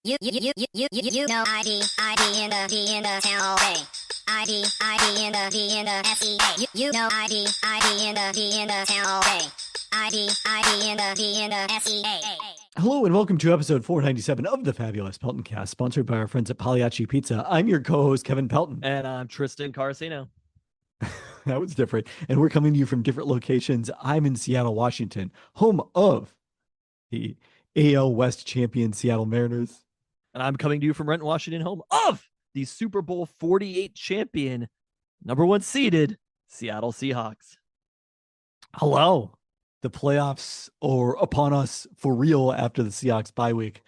You know ID in the town all day. ID in the SEA. You know ID in the town all day. ID in the SEA. Hello and welcome to episode 497 of the fabulous Peltoncast, sponsored by our friends at Pagliacci Pizza. I'm your co-host, Kevin Pelton. And I'm Tristan Carcino. That was different. And we're coming to you from different locations. I'm in Seattle, Washington, home of the AL West champion Seattle Mariners. And I'm coming to you from Renton, Washington, home of the Super Bowl 48 champion, number one seeded Seattle Seahawks. Hello. The playoffs are upon us for real after the Seahawks bye week,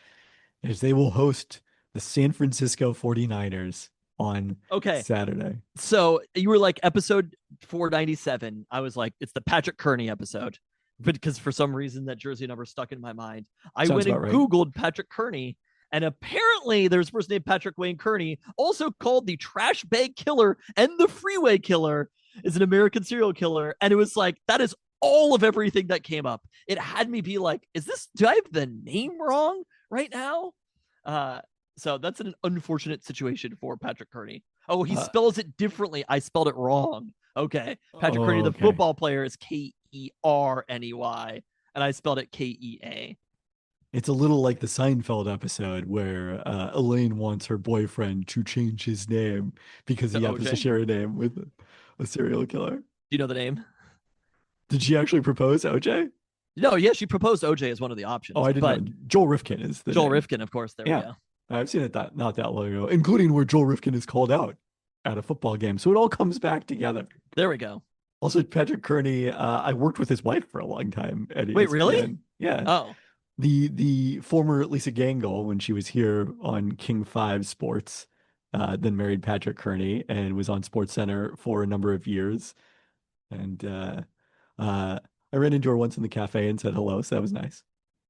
as they will host the San Francisco 49ers on Saturday. So you were like episode 497. I was like, it's the Patrick Kearney episode, because for some reason that jersey number stuck in my mind. I went and Googled Patrick Kearney, and apparently there's a person named Patrick Wayne Kearney, also called the Trash Bag Killer and the Freeway Killer, is an American serial killer. And it was like, that is all of everything that came up. It had me be like, do I have the name wrong right now? So that's an unfortunate situation for Patrick Kearney. Oh, he spells it differently. I spelled it wrong. Okay. Patrick Kearney, the football player, is Kearney, and I spelled it Kea. It's a little like the Seinfeld episode where Elaine wants her boyfriend to change his name because he happens to share a name with a serial killer. Do you know the name? Did she actually propose OJ? No, yeah, she proposed OJ as one of the options. Oh, I didn't know. Joel Rifkin is the name. Rifkin, of course. There we go. I've seen it not that long ago, including where Joel Rifkin is called out at a football game. So it all comes back together. There we go. Also, Patrick Kearney, I worked with his wife for a long time. Wait, really? Yeah. Oh. The former Lisa Gangle, when she was here on King 5 Sports, then married Patrick Kearney and was on SportsCenter for a number of years. And I ran into her once in the cafe and said hello, so that was nice.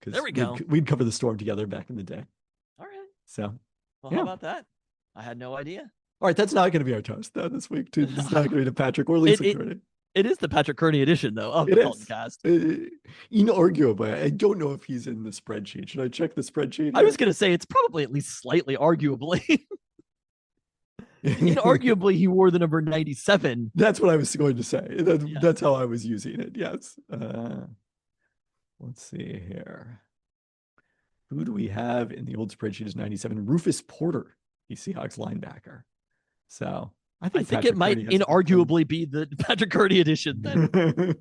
There we go. We'd cover the storm together back in the day. All right. So, well, how about that? I had no idea. All right, that's not going to be our toast though this week. Too. It's not going to be to Patrick or Lisa Kearney. It is the Patrick Kearney edition, though, of the podcast. Inarguably, I don't know if he's in the spreadsheet. Should I check the spreadsheet? I was going to say it's probably at least slightly arguably. Inarguably, he wore the number 97. That's what I was going to say. That's how I was using it. Yes. Let's see here. Who do we have in the old spreadsheet is 97? Rufus Porter, the Seahawks linebacker. So I think it might inarguably be the Patrick Kearney edition then.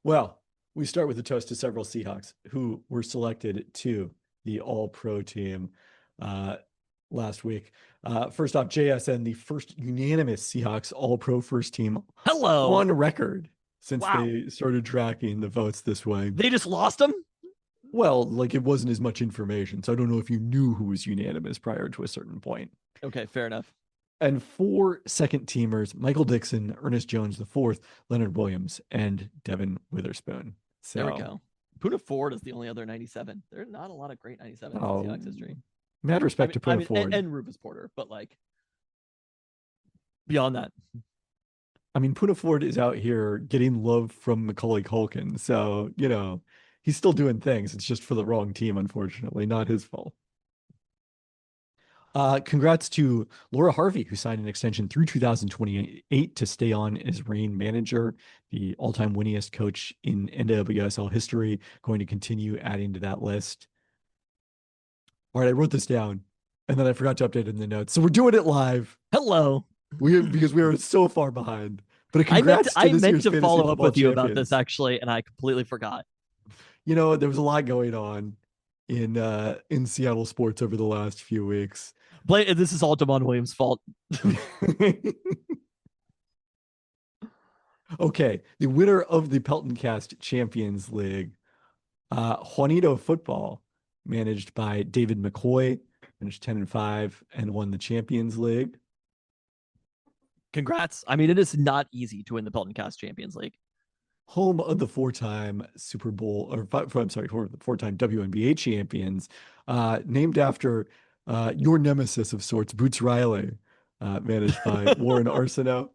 Well, we start with a toast to several Seahawks who were selected to the All-Pro team last week. First off, JSN, the first unanimous Seahawks All-Pro first team on record since they started tracking the votes this way. They just lost them? Well, like it wasn't as much information, so I don't know if you knew who was unanimous prior to a certain point. Okay, fair enough. And 4 second teamers, Michael Dixon, Ernest Jones IV, Leonard Williams, and Devin Witherspoon. So, there we go. Poona Ford is the only other 97. There are not a lot of great 97 in Seahawks history. Mad respect to Poona Ford. And Rufus Porter, but like beyond that. I mean, Poona Ford is out here getting love from Macaulay Culkin. So, he's still doing things. It's just for the wrong team, unfortunately. Not his fault. Congrats to Laura Harvey, who signed an extension through 2028 to stay on as Reign manager, the all-time winningest coach in NWSL history, going to continue adding to that list. All right, I wrote this down, and then I forgot to update it in the notes. So we're doing it live. Hello. Because we are so far behind. But congrats I meant to follow up with you about this, actually, and I completely forgot. There was a lot going on in Seattle sports over the last few weeks. This is all Damon Williams' fault. Okay, the winner of the Peltoncast Champions League, Juanito Football, managed by David McCoy, finished 10-5 and won the Champions League. Congrats. I mean, it is not easy to win the Peltoncast Champions League. Home of the 4-time Super Bowl, four-time WNBA champions, named after your nemesis of sorts, Boots Riley, managed by Warren Arsenault.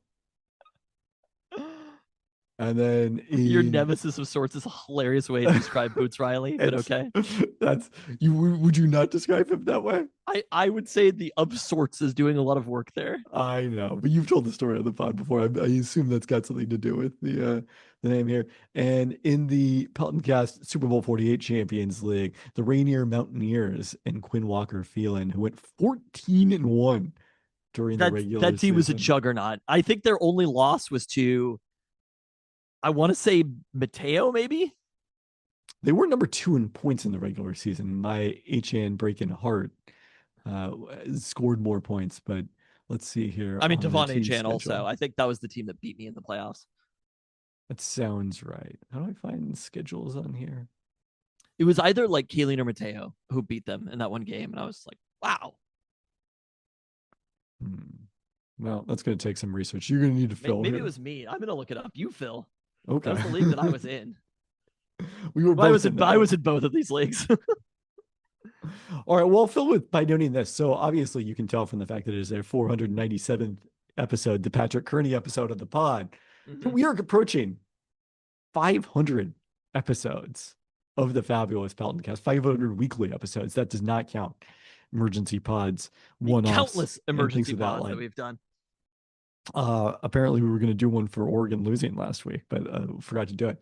And then your nemesis of sorts is a hilarious way to describe Boots Riley, but okay. That's you. Would you not describe him that way? I would say the of sorts is doing a lot of work there. I know, but you've told the story on the pod before. I assume that's got something to do with the name here. And in the Peltoncast Super Bowl 48 Champions League, the Rainier Mountaineers and Quinn Walker Phelan, who went 14-1 during the regular season. That team was a juggernaut. I think their only loss was to, I want to say, Mateo, maybe? They were number 2 in points in the regular season. My HN Breaking Heart scored more points, but let's see here. I mean, Devon HN also. I think that was the team that beat me in the playoffs. That sounds right. How do I find schedules on here? It was either like Kayleen or Mateo who beat them in that one game, and I was like, wow. Well, that's going to take some research. You're going to need to fill. Maybe it was me. I'm going to look it up. You, Phil. Okay. That was the league that I was in. We were. I was in both of these leagues. All right. Well, Phil, by noting this, so obviously you can tell from the fact that it is their 497th episode, the Patrick Kearney episode of the pod. Mm-hmm. We are approaching 500 episodes of the fabulous Peltoncast, 500 weekly episodes. That does not count emergency pods, one-offs, countless emergency pods that we've done. Apparently we were going to do one for Oregon losing last week, but forgot to do it.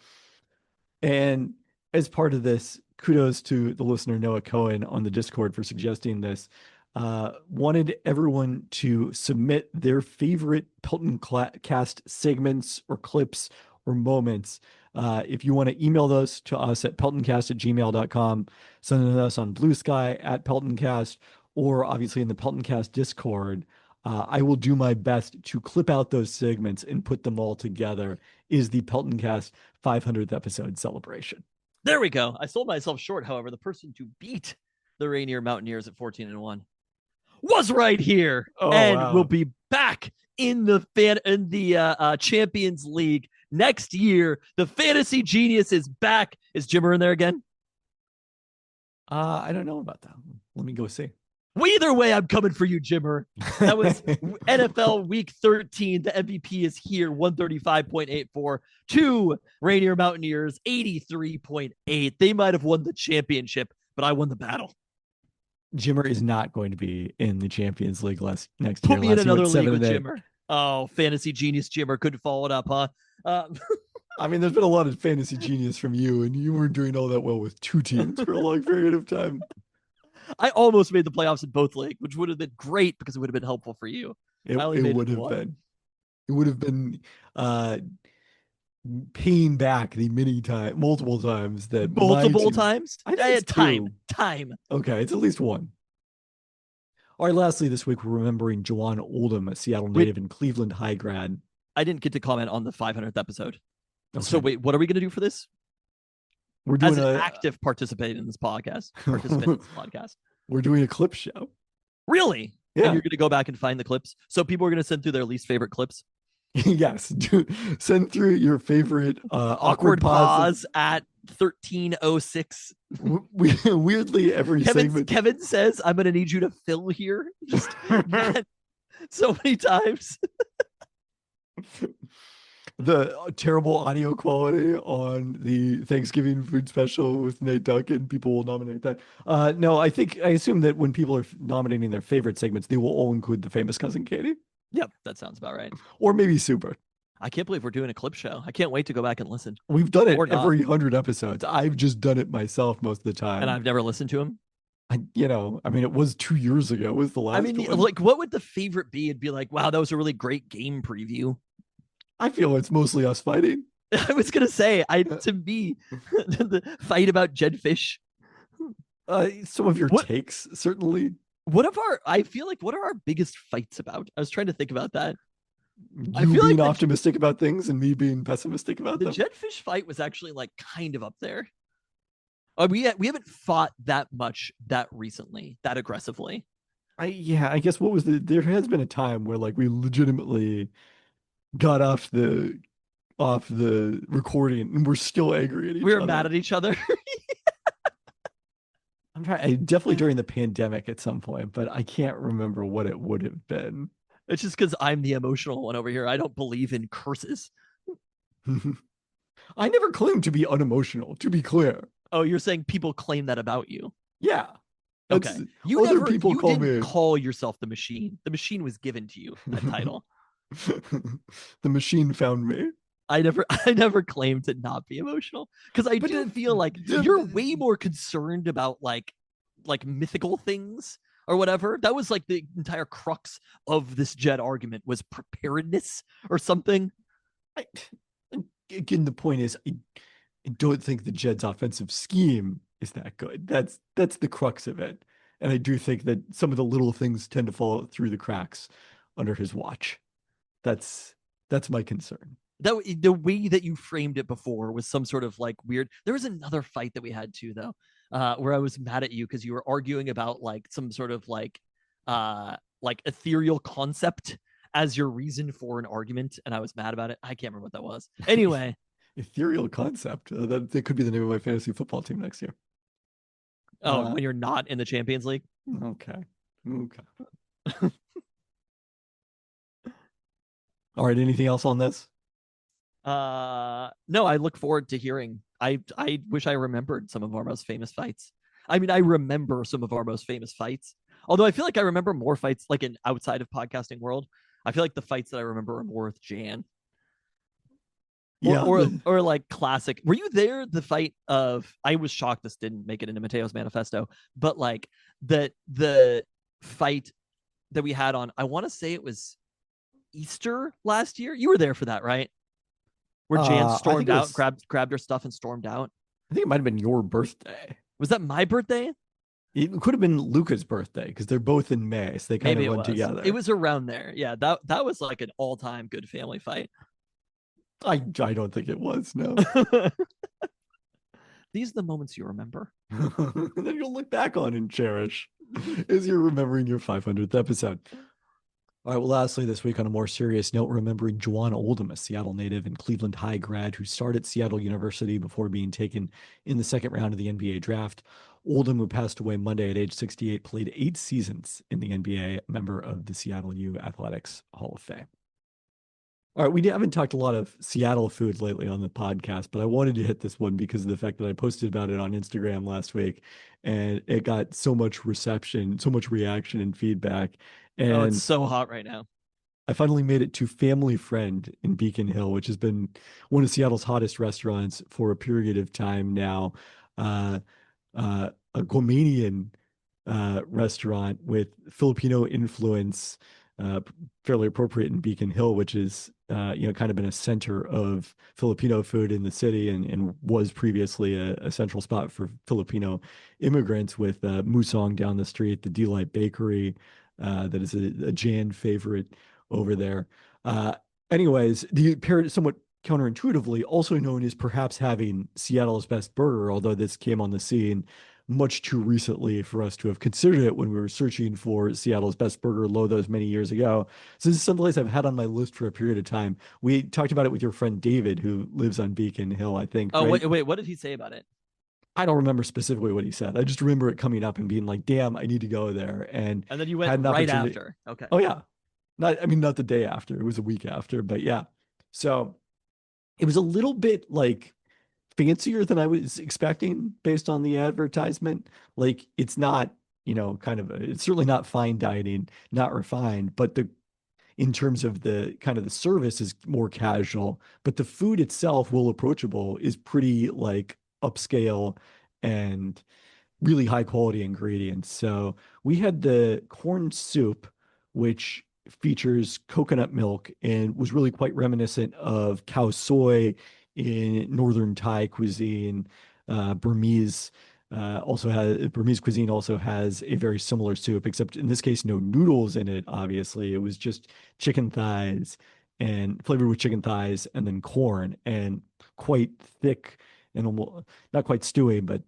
And as part of this, kudos to the listener Noah Cohen on the Discord for suggesting this. Wanted everyone to submit their favorite Peltoncast segments or clips or moments. If you want to email those to us at peltoncast@gmail.com, send us on Blue Sky at Peltoncast, or obviously in the Peltoncast Discord. I will do my best to clip out those segments and put them all together. Is the Peltoncast 500th episode celebration. There we go. I sold myself short, however. The person to beat the Rainier Mountaineers at 14-1 was right here, will be back in the Champions League next year. The Fantasy Genius is back. Is Jimmer in there again? I don't know about that. Let me go see. Well, either way, I'm coming for you, Jimmer. That was NFL Week 13. The MVP is here, 135.84 to Rainier Mountaineers, 83.8. They might have won the championship, but I won the battle. Jimmer is not going to be in the Champions League next year. Put me in another league with Jimmer. Oh, Fantasy Genius Jimmer couldn't follow it up, huh? I mean, there's been a lot of Fantasy Genius from you, and you weren't doing all that well with 2 teams for a long period of time. I almost made the playoffs in both leagues, which would have been great because it would have been helpful for you. It would have been. It would have been paying back the multiple times that times. I had time. Okay, it's at least one. All right. Lastly, this week we're remembering Jawan Oldham, a Seattle native and Cleveland High grad. I didn't get to comment on the 500th episode. Okay. So wait, what are we going to do for this? We're doing an active participant in this podcast. We're doing a clip show. Really? Yeah. And you're going to go back and find the clips. So people are going to send through their least favorite clips. Yes. Send through your favorite awkward pause at 13:06. Weirdly, every segment. Kevin says, "I'm going to need you to fill here." Just so many times. The terrible audio quality on the Thanksgiving food special with Nate Duncan, people will nominate that. No, I assume that when people are nominating their favorite segments, they will all include the famous Cousin Katie. Yep, that sounds about right. Or maybe Super. I can't believe we're doing a clip show. I can't wait to go back and listen. We've done it every 100 episodes. I've just done it myself most of the time. And I've never listened to him. It was 2 years ago. It was the last one. Like, what would the favorite be? It'd be like, wow, that was a really great game preview. I feel it's mostly us fighting. I was gonna say, to me, the fight about Jedfish. Some of your takes, certainly. What are our biggest fights about? I was trying to think about that. You being optimistic about things and me being pessimistic about them. The Jedfish fight was actually like kind of up there. We haven't fought that much that recently, that aggressively. I guess there has been a time where like we legitimately got off the recording and we're still angry at each other. We were mad at each other. Definitely during the pandemic at some point, but I can't remember what it would have been. It's just because I'm the emotional one over here. I don't believe in curses. I never claimed to be unemotional, to be clear. Oh, you're saying people claim that about you? Yeah. Okay. Other people you call didn't me. call yourself the machine. The machine was given to you, that title. The machine found me. I never claimed to not be emotional, because I do feel like you're way more concerned about like mythical things or whatever. That was like the entire crux of this Jed argument, was preparedness or something. Again, the point is, I don't think the Jed's offensive scheme is that good. That's the crux of it. And I do think that some of the little things tend to fall through the cracks under his watch. That's my concern. That the way that you framed it before was some sort of like weird. There was another fight that we had too, though, where I was mad at you because you were arguing about like some sort of like ethereal concept as your reason for an argument, and I was mad about it. I can't remember what that was. Anyway, ethereal concept. That could be the name of my fantasy football team next year. Oh, when you're not in the Champions League. Okay. All right. Anything else on this? No, I look forward to hearing. I wish I remembered some of our most famous fights. I mean, I remember some of our most famous fights. Although I feel like I remember more fights like in outside of podcasting world. I feel like the fights that I remember are more with Jan. Or like classic. Were you there? The fight of, I was shocked this didn't make it into Mateo's manifesto, but like the fight that we had on, I want to say it was Easter last year. You were there for that, right? Where Jan stormed out, grabbed her stuff and stormed out. I think it might have been your birthday. Was that my birthday? It could have been Luca's birthday because they're both in May, so they kind of went together. It was around there. Yeah, that was like an all-time good family fight. I don't think it was, no. These are the moments you remember. And then you'll look back on and cherish as you're remembering your 500th episode. All right, well, lastly, this week on a more serious note, remembering Juwan Oldham, a Seattle native and Cleveland High grad who started at Seattle University before being taken in the second round of the NBA draft. Oldham, who passed away Monday at age 68, played 8 seasons in the NBA, member of the Seattle U Athletics Hall of Fame. All right, we haven't talked a lot of Seattle food lately on the podcast, but I wanted to hit this one because of the fact that I posted about it on Instagram last week, and it got so much reception, so much reaction and feedback. And it's so hot right now. I finally made it to Family Friend in Beacon Hill, which has been one of Seattle's hottest restaurants for a period of time now. A Guamanian restaurant with Filipino influence, fairly appropriate in Beacon Hill, which is kind of been a center of Filipino food in the city, and was previously a central spot for Filipino immigrants, with Musong down the street, the Delight Bakery, that is a Jan favorite over there. Anyways, the paired somewhat counterintuitively, also known as perhaps having Seattle's best burger, although this came on the scene much too recently for us to have considered it when we were searching for Seattle's best burger low those many years ago. So this is someplace I've had on my list for a period of time. We talked about it with your friend David, who lives on Beacon Hill, I think. Oh, right? wait, what did he say about it? I don't remember specifically what he said. I just remember it coming up and being like, damn, I need to go there. And then you went right after. Okay. Oh, yeah. Not the day after. It was a week after, but yeah. So it was a little bit like fancier than I was expecting based on the advertisement. Like, it's not, it's certainly not fine dining, not refined, but in terms of the kind of the service is more casual, but the food itself, while approachable, is pretty like upscale and really high quality ingredients. So we had the corn soup, which features coconut milk and was really quite reminiscent of cow soy in northern Thai cuisine. Burmese cuisine also has a very similar soup, except in this case, no noodles in it. Obviously, it was just chicken thighs and flavored with chicken thighs and then corn, and quite thick and almost not quite stewy, but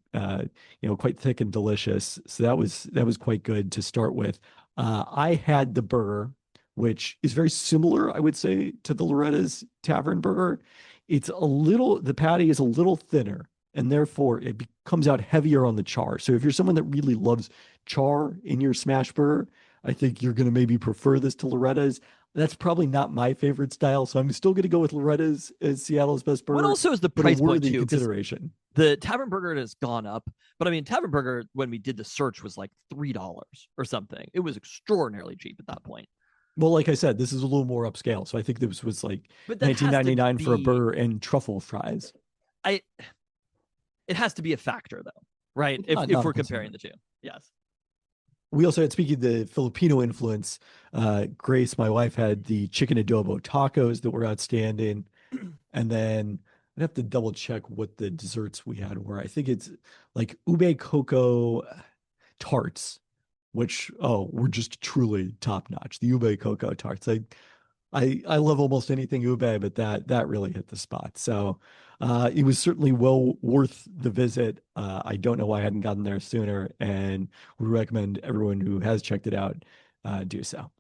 quite thick and delicious. So that was quite good to start with. I had the burger, which is very similar, I would say, to the Loretta's Tavern burger. The patty is a little thinner, and therefore it comes out heavier on the char. So if you're someone that really loves char in your smash burger, I think you're going to maybe prefer this to Loretta's. That's probably not my favorite style, so I'm still going to go with Loretta's as Seattle's best burger. What also is the but price a point worthy too? consideration. The Tavern Burger has gone up, but I mean, Tavern Burger, when we did the search, was like $3 or something. It was extraordinarily cheap at that point. Well, like I said, this is a little more upscale, so I think this was like But that has to $19.99 for a be- burger and truffle fries. It has to be a factor, though, right? Not If a we're comparing the two. Yes. We also had, speaking of the Filipino influence, Grace, my wife, had the chicken adobo tacos that were outstanding. And then I'd have to double check what the desserts we had were. I think it's like ube cocoa tarts, which were just truly top notch. The ube cocoa tarts. I love almost anything ube, but that really hit the spot. So it was certainly well worth the visit. I don't know why I hadn't gotten there sooner, and we recommend everyone who has checked it out do so.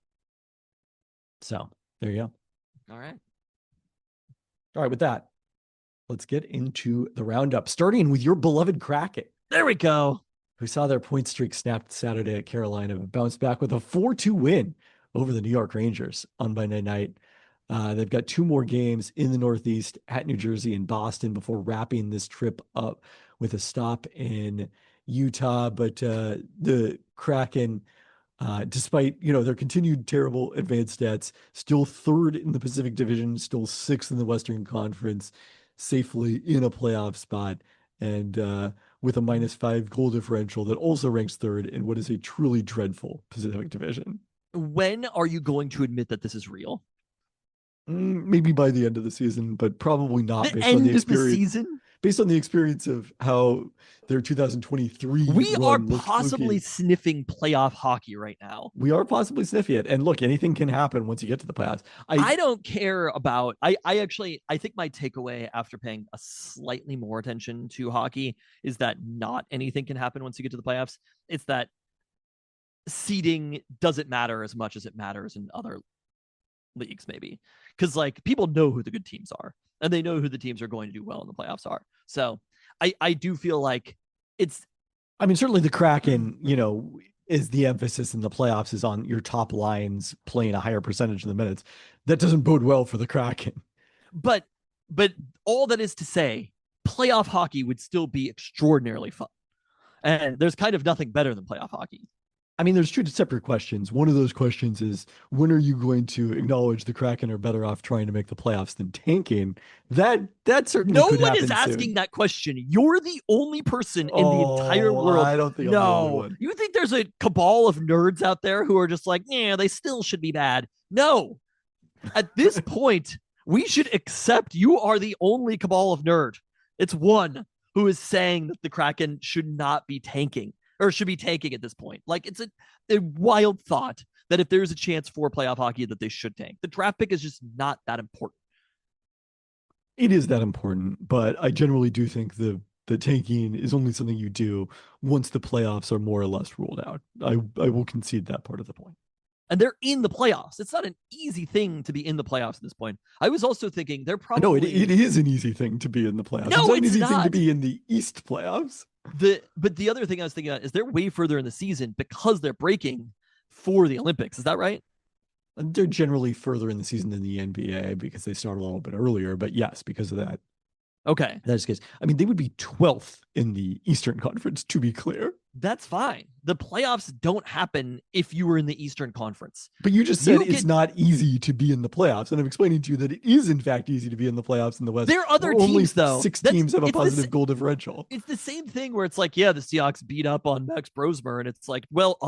So there you go. All right. All right, with that, let's get into the roundup, starting with your beloved Kraken. There we go. Who saw their point streak snapped Saturday at Carolina, but bounced back with a 4-2 win over the New York Rangers on Monday night. They've got 2 more games in the Northeast at New Jersey and Boston before wrapping this trip up with a stop in Utah. But the Kraken, despite their continued terrible advanced stats, still 3rd in the Pacific Division, still 6th in the Western Conference, safely in a playoff spot, and with a -5 goal differential that also ranks 3rd in what is a truly dreadful Pacific Division. When are you going to admit that this is real? Maybe by the end of the season, but probably not based on the season. Based on the experience of how their 2023 we are fluky. possibly sniffing playoff hockey right now. We are possibly sniffing it, and look, anything can happen once you get to the playoffs. I don't care about. I think my takeaway after paying a slightly more attention to hockey is that not anything can happen once you get to the playoffs. It's that seeding doesn't matter as much as it matters in other leagues, maybe, because like people know who the good teams are and they know who the teams are going to do well in the playoffs are. So I do feel like certainly the Kraken, is the emphasis in the playoffs is on your top lines playing a higher percentage of the minutes. That doesn't bode well for the Kraken. But all that is to say, playoff hockey would still be extraordinarily fun. And there's kind of nothing better than playoff hockey. There's 2 separate questions. One of those questions is, when are you going to acknowledge the Kraken are better off trying to make the playoffs than tanking? That certainly no could one happen is asking soon. that question. You're the only person in the entire world. I don't think I'm the only one. You think there's a cabal of nerds out there who are just like, yeah, they still should be bad. No. At this point, we should accept you are the only cabal of nerd. It's one who is saying that the Kraken should not be tanking. Or should be tanking at this point. Like, it's a wild thought that if there's a chance for playoff hockey that they should tank. The draft pick is just not that important. It is that important, but I generally do think the tanking is only something you do once the playoffs are more or less ruled out. I will concede that part of the point. And they're in the playoffs. It's not an easy thing to be in the playoffs at this point. I was also thinking they're probably... No, it is an easy thing to be in the playoffs. No, it's an easy thing to be in the East playoffs. But the other thing I was thinking about is they're way further in the season because they're breaking for the Olympics. Is that right? They're generally further in the season than the NBA because they start a little bit earlier. But yes, because of that. Okay. That's the case. They would be 12th in the Eastern Conference, to be clear. That's fine. The playoffs don't happen if you were in the Eastern Conference. But you just said it's not easy to be in the playoffs. And I'm explaining to you that it is, in fact, easy to be in the playoffs in the West. There are other teams, though. 6 teams have a positive goal differential. It's the same thing where it's like, yeah, the Seahawks beat up on Max Brosmer. And it's like, well,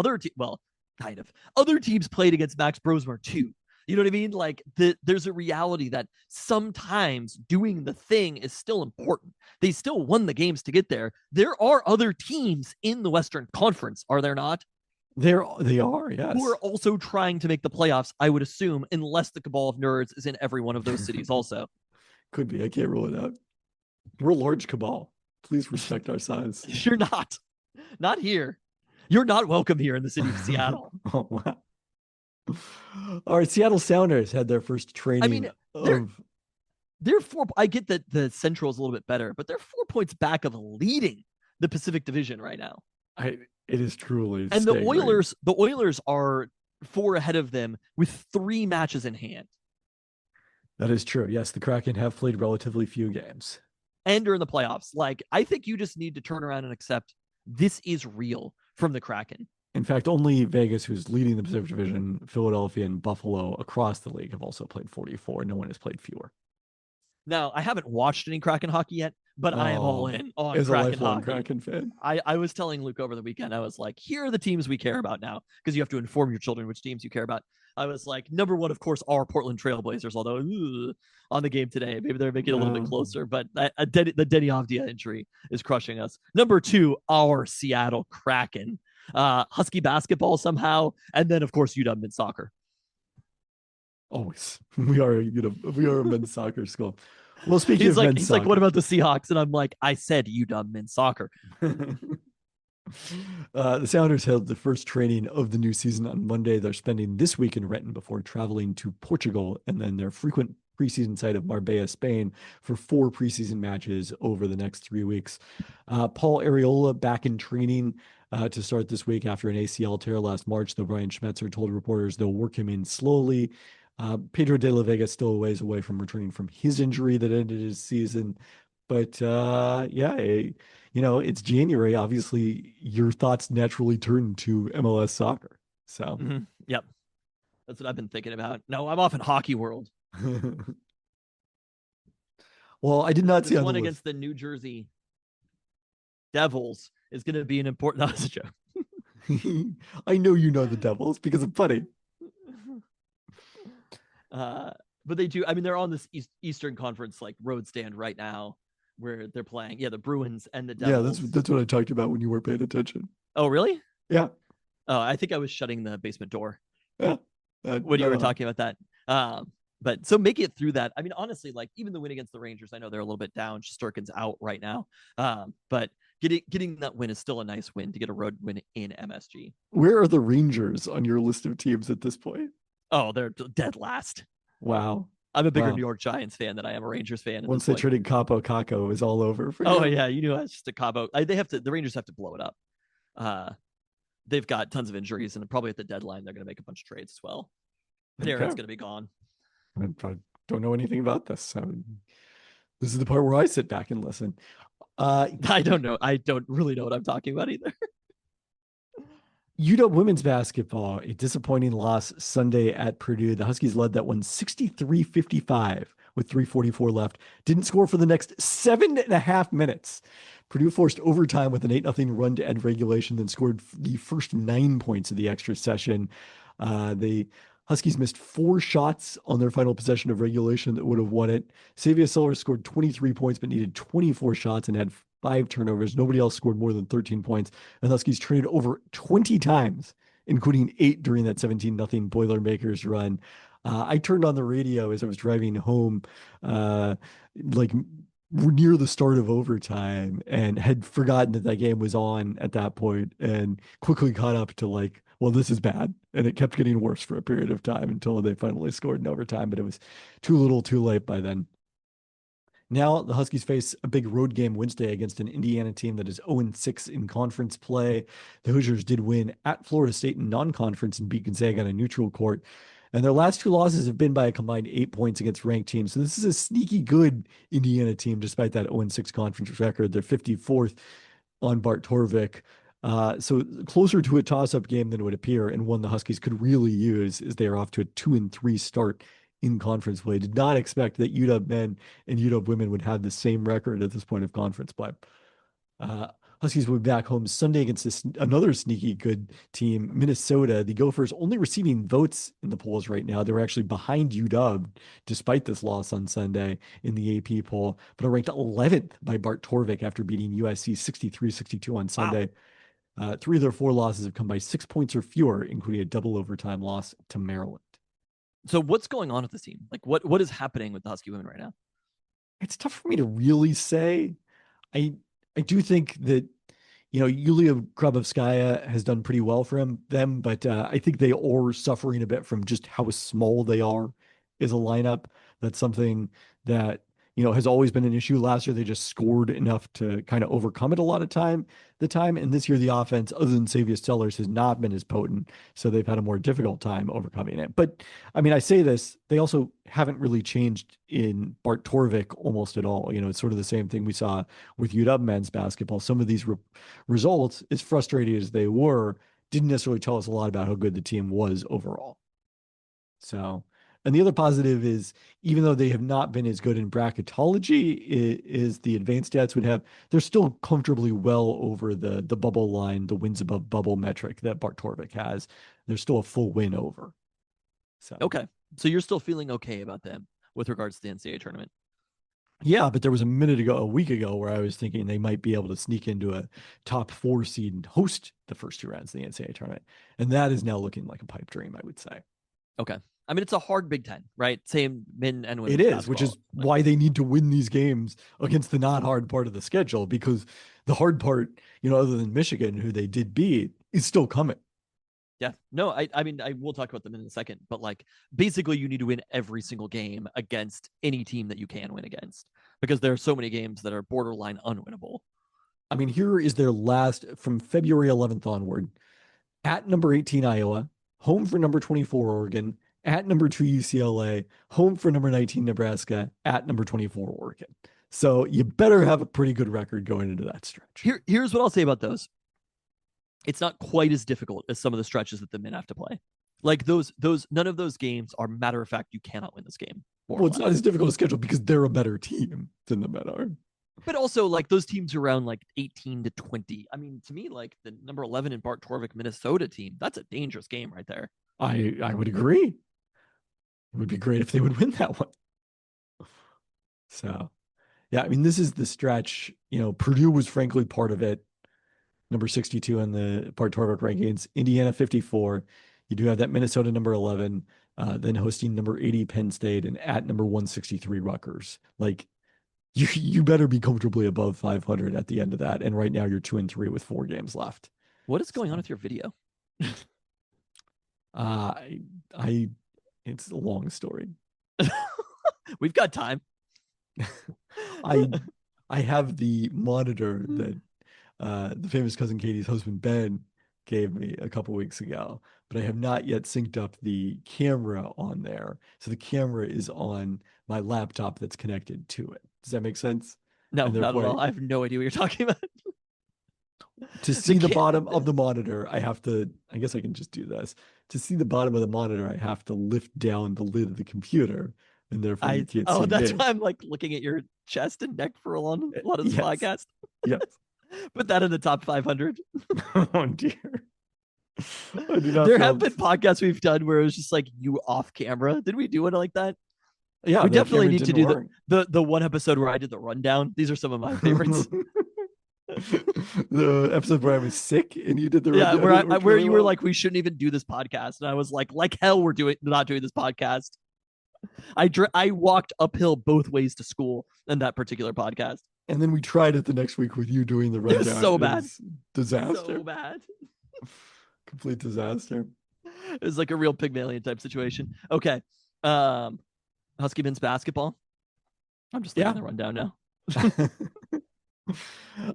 kind of. Other teams played against Max Brosmer, too. You know what I mean? Like there's a reality that sometimes doing the thing is still important. They still won the games to get there. There are other teams in the Western Conference, are there not? They are, yes. Who are also trying to make the playoffs, I would assume, unless the cabal of nerds is in every one of those cities also. Could be. I can't rule it out. We're a large cabal. Please respect our size. You're not. Not here. You're not welcome here in the city of Seattle. Oh, wow. All right, Seattle Sounders had their first training. They're 4. I get that the Central is a little bit better, but they're 4 points back of leading the Pacific Division right now. It is truly. And staggering. the Oilers are 4 ahead of them with 3 matches in hand. That is true. Yes, the Kraken have played relatively few games. And are in the playoffs. Like, I think you just need to turn around and accept this is real from the Kraken. In fact, only Vegas, who's leading the Pacific Division, Philadelphia, and Buffalo across the league have also played 44. No one has played fewer. Now, I haven't watched any Kraken hockey yet, but I am all in on as Kraken a lifelong hockey. Kraken fan. I was telling Luke over the weekend, I was like, here are the teams we care about now, because you have to inform your children which teams you care about. I was like, number 1, of course, are Portland Trailblazers, although on the game today, maybe they're making it a little bit closer, but the Denny Avdia injury is crushing us. Number 2, our Seattle Kraken. Husky basketball somehow, and then, of course, UW men's soccer. Always. We are a men's soccer school. Well, speaking of men's he's soccer. like, what about the Seahawks? And I'm like, I said UW men's soccer. The Sounders held the first training of the new season on Monday. They're spending this week in Renton before traveling to Portugal and then their frequent preseason site of Marbella, Spain for 4 preseason matches over the next 3 weeks. Paul Arriola back in training to start this week after an ACL tear last March, though Brian Schmetzer told reporters they'll work him in slowly. Pedro de la Vega still a ways away from returning from his injury that ended his season. But it's January. Obviously, your thoughts naturally turn to MLS soccer. So, Yep. That's what I've been thinking about. No, I'm off in Hockey World. Well, I did not see one against the New Jersey Devils is going to be an important. That was a joke. I know you know the Devils because I'm funny. But they do. I mean, they're on this Eastern Conference like road stand right now, where they're playing. Yeah, the Bruins and the Devils. Yeah, that's what I talked about when you weren't paying attention. Oh, really? Yeah. Oh, I think I was shutting the basement door. Yeah. When you were talking about that. But so make it through that. I mean, honestly, like even the win against the Rangers, I know they're a little bit down. Shesterkin's out right now. But getting that win is still a nice win to get a road win in MSG. Where are the Rangers on your list of teams at this point? Oh, they're dead last. Wow. I'm a bigger New York Giants fan than I am a Rangers fan. Once they traded Capo Caco, it was all over for you. Oh yeah, you knew it's just a Cabo. The Rangers have to blow it up. They've got tons of injuries, and probably at the deadline they're going to make a bunch of trades as well. Panarin's going to be gone. I don't know anything about this. So this is the part where I sit back and listen. I don't know. I don't really know what I'm talking about either. UW women's basketball, a disappointing loss Sunday at Purdue. The Huskies led that one 63-55 with 3:44 left. Didn't score for the next 7.5 minutes. Purdue forced overtime with an 8-0 run to end regulation, then scored the first 9 points of the extra session. The Huskies missed 4 shots on their final possession of regulation that would have won it. Savia Silver scored 23 points, but needed 24 shots and had 5 turnovers. Nobody else scored more than 13 points. And Huskies traded over 20 times, including 8 during that 17-0 Boilermakers run. I turned on the radio as I was driving home, like near the start of overtime, and had forgotten that game was on at that point, and quickly caught up to like, well, this is bad. And it kept getting worse for a period of time until they finally scored in overtime, but it was too little too late by then. Now the Huskies face a big road game Wednesday against an Indiana team that is 0-6 in conference play. The Hoosiers did win at Florida State in non-conference and beat Gonzaga on a neutral court. And their last 2 losses have been by a combined 8 points against ranked teams. So this is a sneaky good Indiana team, despite that 0-6 conference record. They're 54th on Bart Torvik. So closer to a toss-up game than it would appear, and one the Huskies could really use as they are off to a 2-3 start in conference play. Did not expect that UW men and UW women would have the same record at this point of conference play. Huskies will be back home Sunday against another sneaky good team, Minnesota. The Gophers only receiving votes in the polls right now. They were actually behind UW despite this loss on Sunday in the AP poll, but are ranked 11th by Bart Torvik after beating USC 63-62 on Sunday. Wow. 3 of their 4 losses have come by 6 points or fewer, including a double overtime loss to Maryland. So what's going on with this team? Like what is happening with the Husky women right now? It's tough for me to really say. I do think that, Yulia Grabovskaya has done pretty well for them, but I think they are suffering a bit from just how small they are as a lineup. That's something that, has always been an issue. Last year, they just scored enough to kind of overcome it a lot of the time. And this year, the offense, other than Savius Sellers, has not been as potent. So they've had a more difficult time overcoming it. But I mean, I say this, they also haven't really changed in Bart Torvik almost at all. It's sort of the same thing we saw with UW men's basketball. Some of these results, as frustrating as they were, didn't necessarily tell us a lot about how good the team was overall. So, and the other positive is, even though they have not been as good in bracketology is the advanced stats would have, they're still comfortably well over the bubble line, the wins above bubble metric that Bart Torvik has. They're still a full win over. So okay, so you're still feeling okay about them with regards to the NCAA tournament? Yeah, but there was a week ago, where I was thinking they might be able to sneak into a top 4 seed and host the first 2 rounds of the NCAA tournament. And that is now looking like a pipe dream, I would say. Okay. I mean, it's a hard Big Ten, right? Same men and women. It is, which is why they need to win these games against the not hard part of the schedule, because the hard part, other than Michigan, who they did beat, is still coming. Yeah, no, I mean, I will talk about them in a second, but like basically you need to win every single game against any team that you can win against, because there are so many games that are borderline unwinnable. I mean, here is their last from February 11th onward: at number 18 Iowa, home for number 24 Oregon, at number 2 UCLA, home for number 19 Nebraska, at number 24 Oregon. So you better have a pretty good record going into that stretch. Here's what I'll say about those. It's not quite as difficult as some of the stretches that the men have to play. Like those none of those games are matter of fact, you cannot win this game. Well, it's not as difficult a schedule because they're a better team than the men are. But also, like, those teams around like 18 to 20. I mean, to me, like the number 11 in Bart Torvik Minnesota team, that's a dangerous game right there. I would agree. It would be great if they would win that one. So, yeah, I mean, this is the stretch. Purdue was frankly part of it. Number 62 in the Bart Torvik rankings. Indiana 54. You do have that Minnesota number 11, then hosting number 80 Penn State, and at number 163 Rutgers. Like, you better be comfortably above 500 at the end of that. And right now you're 2-3 with 4 games left. What is going on with your video? It's a long story. We've got time. I have the monitor that the famous cousin Katie's husband Ben gave me a couple weeks ago, but I have not yet synced up the camera on there. So the camera is on my laptop that's connected to it. Does that make sense? No, not at all. I have no idea what you're talking about. To see the bottom of the monitor, I guess I can just do this. To see the bottom of the monitor, I have to lift down the lid of the computer, and therefore you can't see that's me. why I'm like looking at your chest and neck for a lot of this podcast. Yes. Put that in the top 500. Oh dear. There have been podcasts we've done where it was just like you off camera. Did we do it like that? Yeah, we definitely need to do the one episode where I did the rundown. These are some of my favorites. The episode where I was sick and you did the rundown. Yeah, where you were like, we shouldn't even do this podcast, and I was like hell, we're not doing this podcast. I walked uphill both ways to school in that particular podcast. And then we tried it the next week with you doing the rundown. It was so bad. Disaster. So bad. Complete disaster. It was like a real Pygmalion type situation. Okay. Husky men's basketball. I'm just looking at the rundown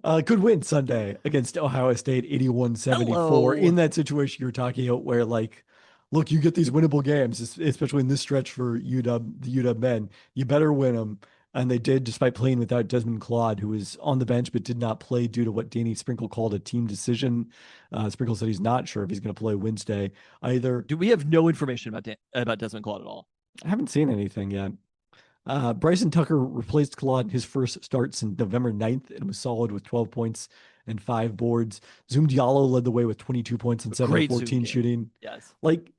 now. Good win Sunday against Ohio State, 81-74. In that situation you're talking about where, like, look, you get these winnable games, especially in this stretch for the UW men. You better win them. And they did, despite playing without Desmond Claude, who was on the bench but did not play due to what Danny Sprinkle called a team decision. Sprinkle said he's not sure if he's going to play Wednesday either. Do we have no information about Desmond Claude at all? I haven't seen anything yet. Bryson Tucker replaced Claude in his first start since November 9th and was solid with 12 points and 5 boards. Zoom Diallo led the way with 22 points and 7 of 14 shooting. Yes. Like,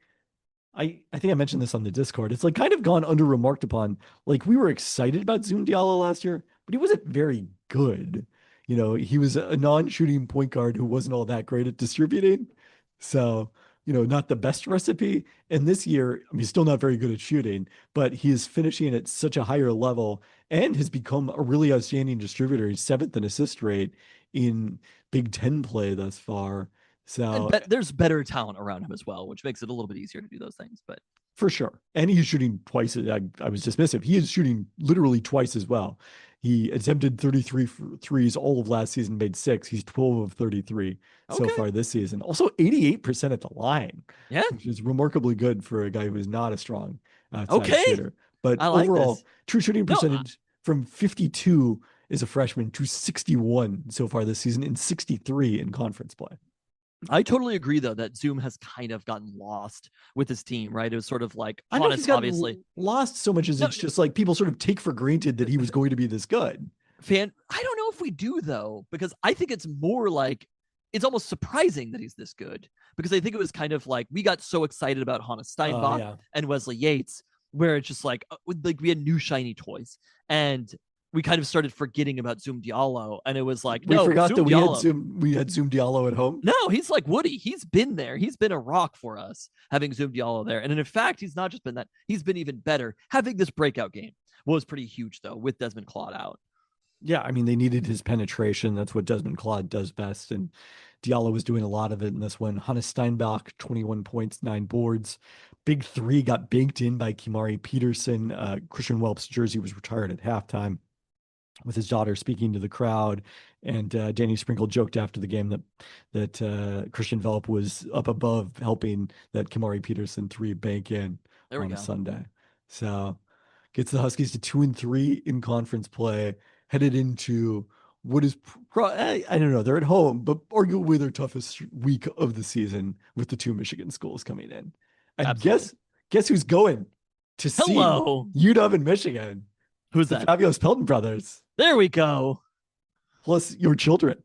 I think I mentioned this on the Discord. It's like kind of gone under remarked upon. Like, we were excited about Zoom Diallo last year, but he wasn't very good. He was a non-shooting point guard who wasn't all that great at distributing. So, not the best recipe. And this year, I mean, he's still not very good at shooting, but he is finishing at such a higher level and has become a really outstanding distributor. He's 7th in assist rate in Big Ten play thus far. So there's better talent around him as well, which makes it a little bit easier to do those things. But For sure. And he's shooting twice. I was dismissive. He is shooting literally twice as well. He attempted 33 threes all of last season, made 6. He's 12 of 33 so far this season. Also 88% at the line. Yeah. Which is remarkably good for a guy who is not a strong outside shooter. But like overall, this. true shooting percentage from 52 as a freshman to 61 so far this season and 63 in conference play. I totally agree, though, that Zoom has kind of gotten lost with his team, right? It was sort of like, Honest, obviously. Lost so much as it's just like people sort of take for granted that he was going to be this good. I don't know if we do, though, because I think it's more like, it's almost surprising that he's this good, because I think it was kind of like, we got so excited about Hannes Steinbach and Wesley Yates, where it's just like we had new shiny toys. And we kind of started forgetting about Zoom Diallo, and it was like, we forgot Zoom that we had Zoom Diallo at home. No, he's like Woody. He's been there. He's been a rock for us, having Zoom Diallo there. And in fact, he's not just been that, he's been even better. Having this breakout game was pretty huge, though, with Desmond Claude out. Yeah, I mean, they needed his penetration. That's what Desmond Claude does best. And Diallo was doing a lot of it in this one. Hannes Steinbach, 21 points, 9 boards. Big 3 got banked in by Kimari Peterson. Christian Welp's jersey was retired at halftime, with his daughter speaking to the crowd. And Danny Sprinkle joked after the game that Christian Velp was up above helping that Kimari Peterson 3 bank in on a Sunday. So gets the Huskies to 2-3 in conference play, headed into what is, I don't know, they're at home, but arguably their toughest week of the season with the 2 Michigan schools coming in. And guess who's going to see UW and Michigan? Who's that? Fabulous Pelton brothers. There we go. Plus your children.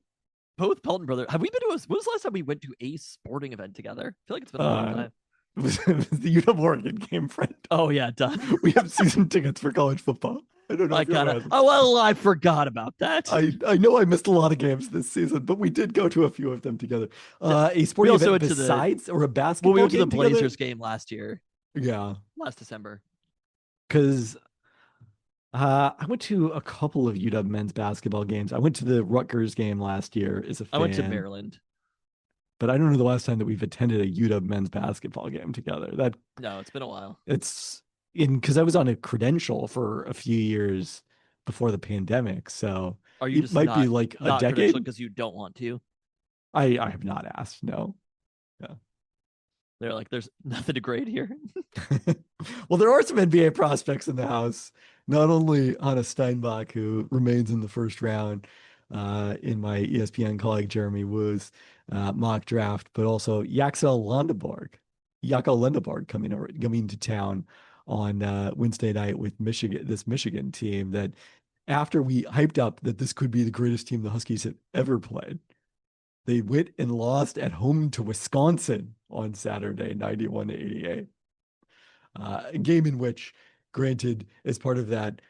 Both Pelton brothers. Have we been to when was the last time we went to a sporting event together? I feel like it's been a long time. It was the UW Oregon game, friend. Oh, yeah, done. We have season tickets for college football. I don't know. I forgot about that. I know I missed a lot of games this season, but we did go to a few of them together. A sporting event besides or a basketball game. We went to the Blazers game last year. Yeah. Last December. Because I went to a couple of UW men's basketball games. I went to the Rutgers game last year as a fan. I went to Maryland. But I don't know the last time that we've attended a UW men's basketball game together. No, it's been a while. It's because I was on a credential for a few years before the pandemic. So it might be like a decade. Because you don't want to. I have not asked. No. Yeah. They're like, there's nothing to grade here. Well, there are some NBA prospects in the house. Not only Hannes Steinbach, who remains in the first round in my ESPN colleague Jeremy Wu's mock draft, but also Jaco Lindeborg coming to town on Wednesday night with this Michigan team that, after we hyped up that this could be the greatest team the Huskies have ever played, they went and lost at home to Wisconsin on Saturday, 91-88. A game in which, granted, as part of that,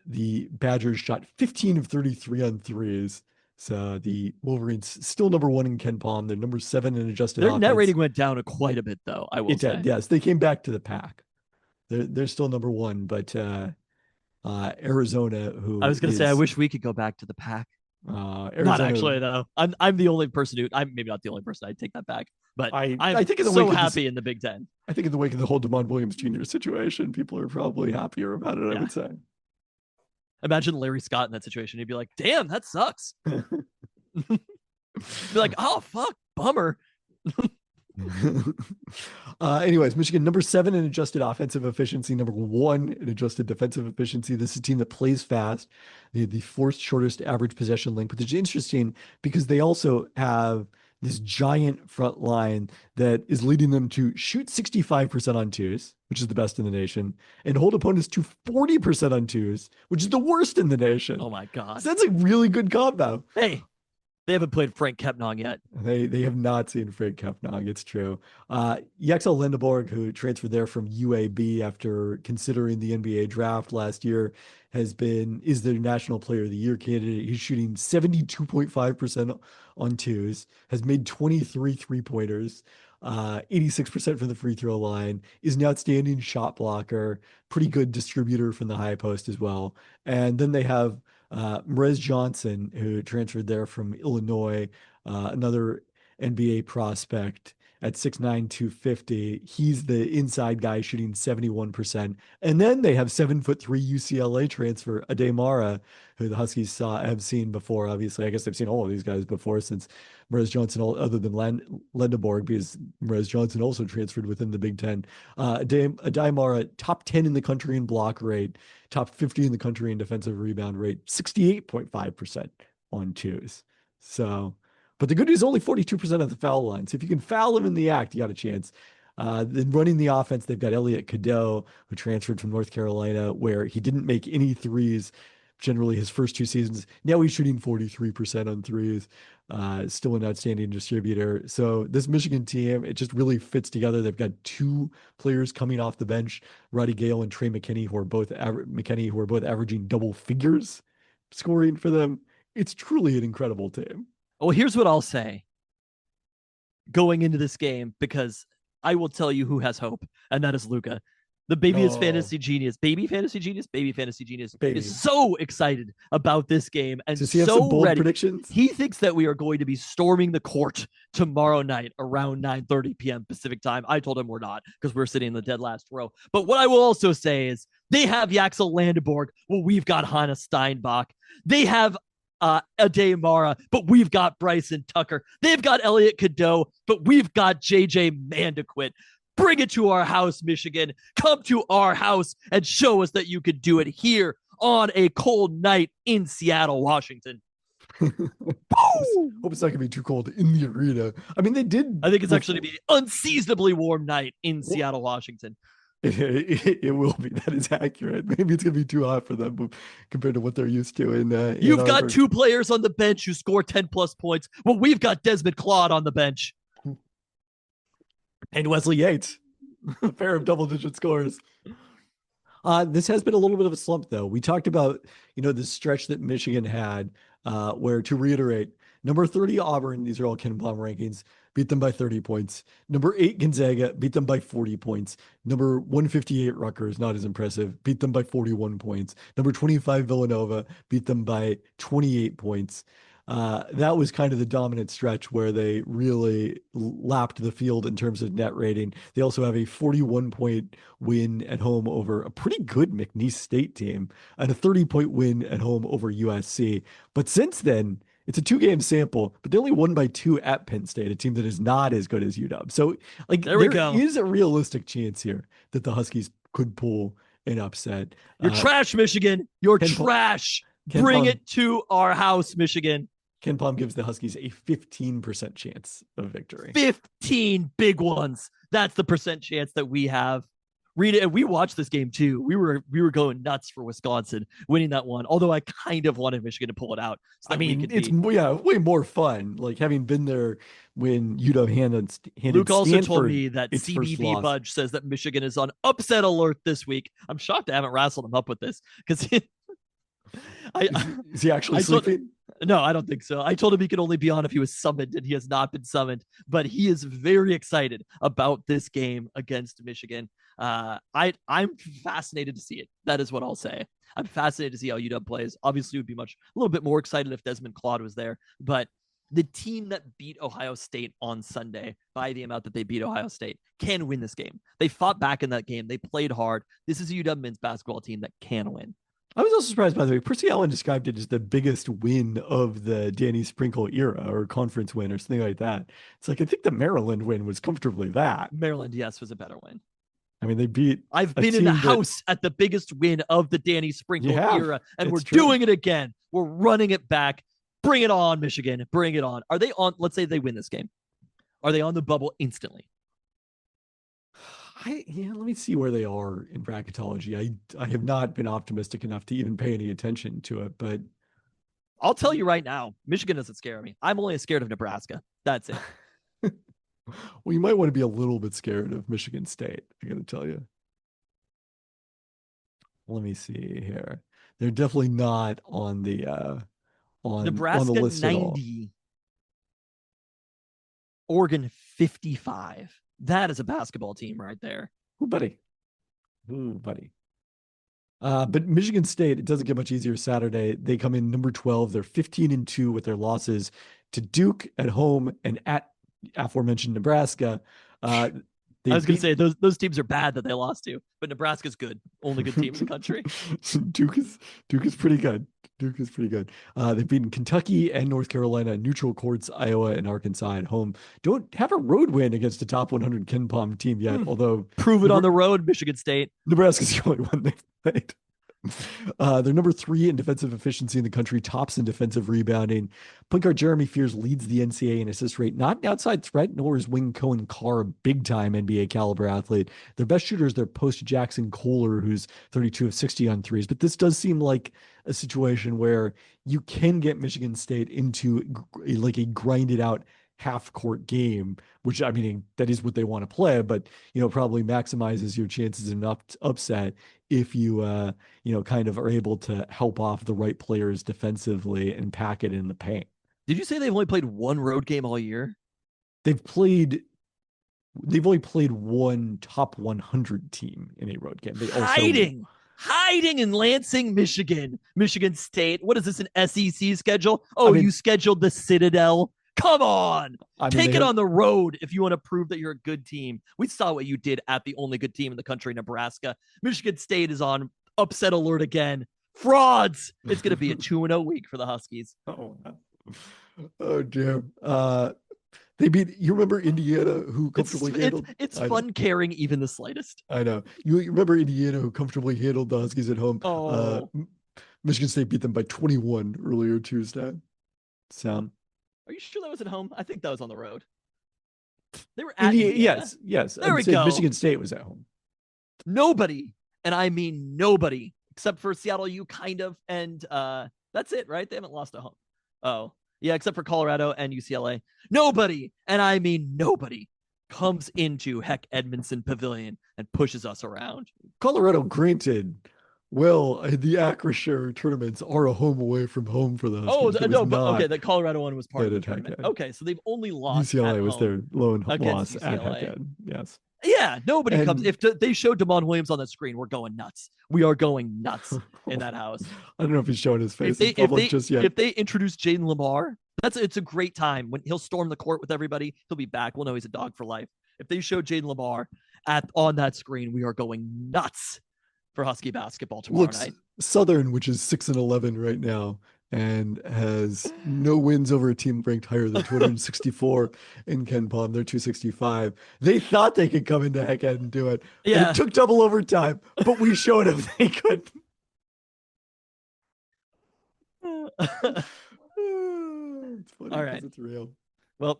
the Badgers shot 15 of 33 on threes. So the Wolverines still number 1 in Ken Palm. They're number 7 in adjusted offense. Their net rating went down quite a bit, though, I will say. Did, yes. They came back to the pack. They're still number 1, but Arizona, who I was going to say, I wish we could go back to the pack. Arizona, not actually, though. I'm the only person who, I'm maybe not the only person, I'd take that back. But I think in the so happy in the Big Ten. I think in the wake of the whole DeMond Williams Jr. situation, people are probably happier about it, I would say. Imagine Larry Scott in that situation. He'd be like, damn, that sucks. Be like, oh, fuck, bummer. Anyways, Michigan, number 7 in adjusted offensive efficiency, number 1 in adjusted defensive efficiency. This is a team that plays fast. They have the 4th shortest average possession length, which is interesting because they also have this giant front line that is leading them to shoot 65% on twos, which is the best in the nation, and hold opponents to 40% on twos, which is the worst in the nation. Oh my God. So that's a really good combo. Hey, they haven't played Frank Kepnang yet. They have not seen Frank Kepnang. It's true. Jaco Lindeborg, who transferred there from UAB after considering the NBA draft last year, is their National Player of the Year candidate. He's shooting 72.5% on twos, has made 23 three-pointers, 86% from the free throw line, is an outstanding shot blocker, pretty good distributor from the high post as well. And then they have Merez Johnson, who transferred there from Illinois, another NBA prospect. at 6'9", 250. He's the inside guy shooting 71%. And then they have 7'3" UCLA transfer, Ademara, who the Huskies have seen before. Obviously, I guess they've seen all of these guys before since Mrez Johnson, other than Lendeborg, because Mrez Johnson also transferred within the Big Ten. Ademara, top 10 in the country in block rate, top 50 in the country in defensive rebound rate, 68.5% on twos. So, but the good news, only 42% of the foul line. So if you can foul him in the act, you got a chance. Then running the offense, they've got Elliot Cadeau, who transferred from North Carolina, where he didn't make any threes generally his first 2 seasons. Now he's shooting 43% on threes. Still an outstanding distributor. So this Michigan team, it just really fits together. They've got 2 players coming off the bench, Roddy Gale and Trey McKinney, who are both averaging double figures scoring for them. It's truly an incredible team. Well, here's what I'll say going into this game, because I will tell you who has hope, and that is Luka. The baby is fantasy genius. Baby fantasy genius is so excited about this game and Does he have some bold predictions? He thinks that we are going to be storming the court tomorrow night around 9:30 p.m. Pacific time. I told him we're not, because we're sitting in the dead last row. But what I will also say is they have Yaxel Landeborg. Well, we've got Hannah Steinbach. They have Ademara, but we've got Bryson Tucker. They've got Elliot Cadeau, but we've got JJ Mandaquit. Bring it to our house, Michigan. Come to our house and show us that you could do it here on a cold night in Seattle, Washington. Hope it's not going to be too cold in the arena. I mean, they did. I think it's actually going to be an unseasonably warm night in Seattle, Washington. It will be. That is accurate. Maybe it's going to be too hot for them compared to what they're used to. You've got 2 players on the bench who score 10 plus points. Well, we've got Desmond Claude on the bench. And Wesley Yates, a pair of double-digit scores. This has been a little bit of a slump, though. We talked about, the stretch that Michigan had, where, to reiterate, number 30 Auburn, these are all Ken Palm rankings, beat them by 30 points. Number 8 Gonzaga, beat them by 40 points. Number 158 Rutgers, not as impressive, beat them by 41 points. Number 25 Villanova, beat them by 28 points. That was kind of the dominant stretch where they really lapped the field in terms of net rating. They also have a 41-point win at home over a pretty good McNeese State team and a 30-point win at home over USC. But since then, it's a 2-game sample, but they only won by 2 at Penn State, a team that is not as good as UW. So, there is a realistic chance here that the Huskies could pull an upset. You're trash, Michigan. You're trash. Bring it to our house, Michigan. Ken Palm gives the Huskies a 15% chance of victory. 15 big ones. That's the percent chance that we have. Rita, and we watched this game too. We were going nuts for Wisconsin winning that one. Although I kind of wanted Michigan to pull it out. I mean, it's way more fun. Like having been there when UW handed Luke also Stanford told me that CBV Budge says that Michigan is on upset alert this week. I'm shocked I haven't wrestled him up with this because is he actually sleeping? No, I don't think so. I told him he could only be on if he was summoned, and he has not been summoned. But he is very excited about this game against Michigan. I'm fascinated to see it. That is what I'll say. I'm fascinated to see how UW plays. Obviously, would be a little bit more excited if Desmond Claude was there. But the team that beat Ohio State on Sunday by the amount that they beat Ohio State can win this game. They fought back in that game. They played hard. This is a UW men's basketball team that can win. I was also surprised, by the way, Percy Allen described it as the biggest win of the Danny Sprinkle era or conference win or something like that. It's like, I think the Maryland win was comfortably that. Maryland, yes, was a better win. I mean, they beat. I've been in the house at the biggest win of the Danny Sprinkle era, and we're doing it again. We're running it back. Bring it on, Michigan. Bring it on. Are they on? Let's say they win this game. Are they on the bubble instantly? Let me see where they are in bracketology. I have not been optimistic enough to even pay any attention to it, but I'll tell you right now, Michigan doesn't scare me. I'm only scared of Nebraska. That's it. Well, you might want to be a little bit scared of Michigan State, I got to tell you. Let me see here. They're definitely not on the Nebraska on the list 90, Oregon 55. That is a basketball team right there. Ooh, buddy. But Michigan State, it doesn't get much easier Saturday. They come in number 12. They're 15-2 with their losses to Duke at home and at aforementioned Nebraska. I was going to say those teams are bad that they lost to, but Nebraska's good. Only good team in the country. Duke is pretty good. Duke is pretty good. They've beaten Kentucky and North Carolina, neutral courts, Iowa and Arkansas at home. Don't have a road win against a top 100 KenPom team yet, although prove it on the road, Michigan State. Nebraska's the only one they've played. They're number 3 in defensive efficiency in the country, tops in defensive rebounding. Point guard Jeremy Fears leads the NCAA in assist rate, not an outside threat, nor is wing Cohen Carr a big-time NBA caliber athlete. Their best shooter is their post Jackson Kohler, who's 32 of 60 on threes. But this does seem like a situation where you can get Michigan State into like a grinded out half-court game, which, I mean, that is what they want to play, but, probably maximizes your chances of an upset if you, kind of are able to help off the right players defensively and pack it in the paint. Did you say they've only played one road game all year? They've only played one top 100 team in a road game. They hiding in Lansing, Michigan State. What is this, an SEC schedule? Oh, you scheduled the Citadel. Come on. Take it on the road if you want to prove that you're a good team. We saw what you did at the only good team in the country, Nebraska. Michigan State is on upset alert again. Frauds. It's going to be a 2-0 week for the Huskies. Oh, dear. They beat, you remember Indiana, who comfortably handled... It's fun caring even the slightest. I know. You remember Indiana, who comfortably handled the Huskies at home. Michigan State beat them by 21 earlier Tuesday. So... Are you sure that was at home? I think that was on the road. They were at Indiana. Yes. There we go. Michigan State was at home. Nobody, and I mean nobody, except for Seattle U, kind of, and that's it, right? They haven't lost at home. Oh, yeah, except for Colorado and UCLA. Nobody, and I mean nobody, comes into Edmondson Pavilion and pushes us around. Colorado, granted. Well, the Acrisure tournaments are a home away from home for the Huskies. The Colorado one was part of the tournament. Okay, so they've only lost. UCLA was their lone loss at Heckhead. Yes. Yeah, nobody comes. If they show Damon Williams on the screen, we're going nuts. We are going nuts in that house. I don't know if he's showing his face in public just yet. If they introduce Jaden Lamar, it's a great time when he'll storm the court with everybody. He'll be back. We'll know he's a dog for life. If they show Jaden Lamar on that screen, we are going nuts for Husky basketball tomorrow night. Southern, which is 6-11 right now, and has no wins over a team ranked higher than 264 in KenPom. They're 265. They thought they could come into Heckhead and do it. Yeah. And it took double overtime, but we showed them they could. It's funny. All right. It's real. Well,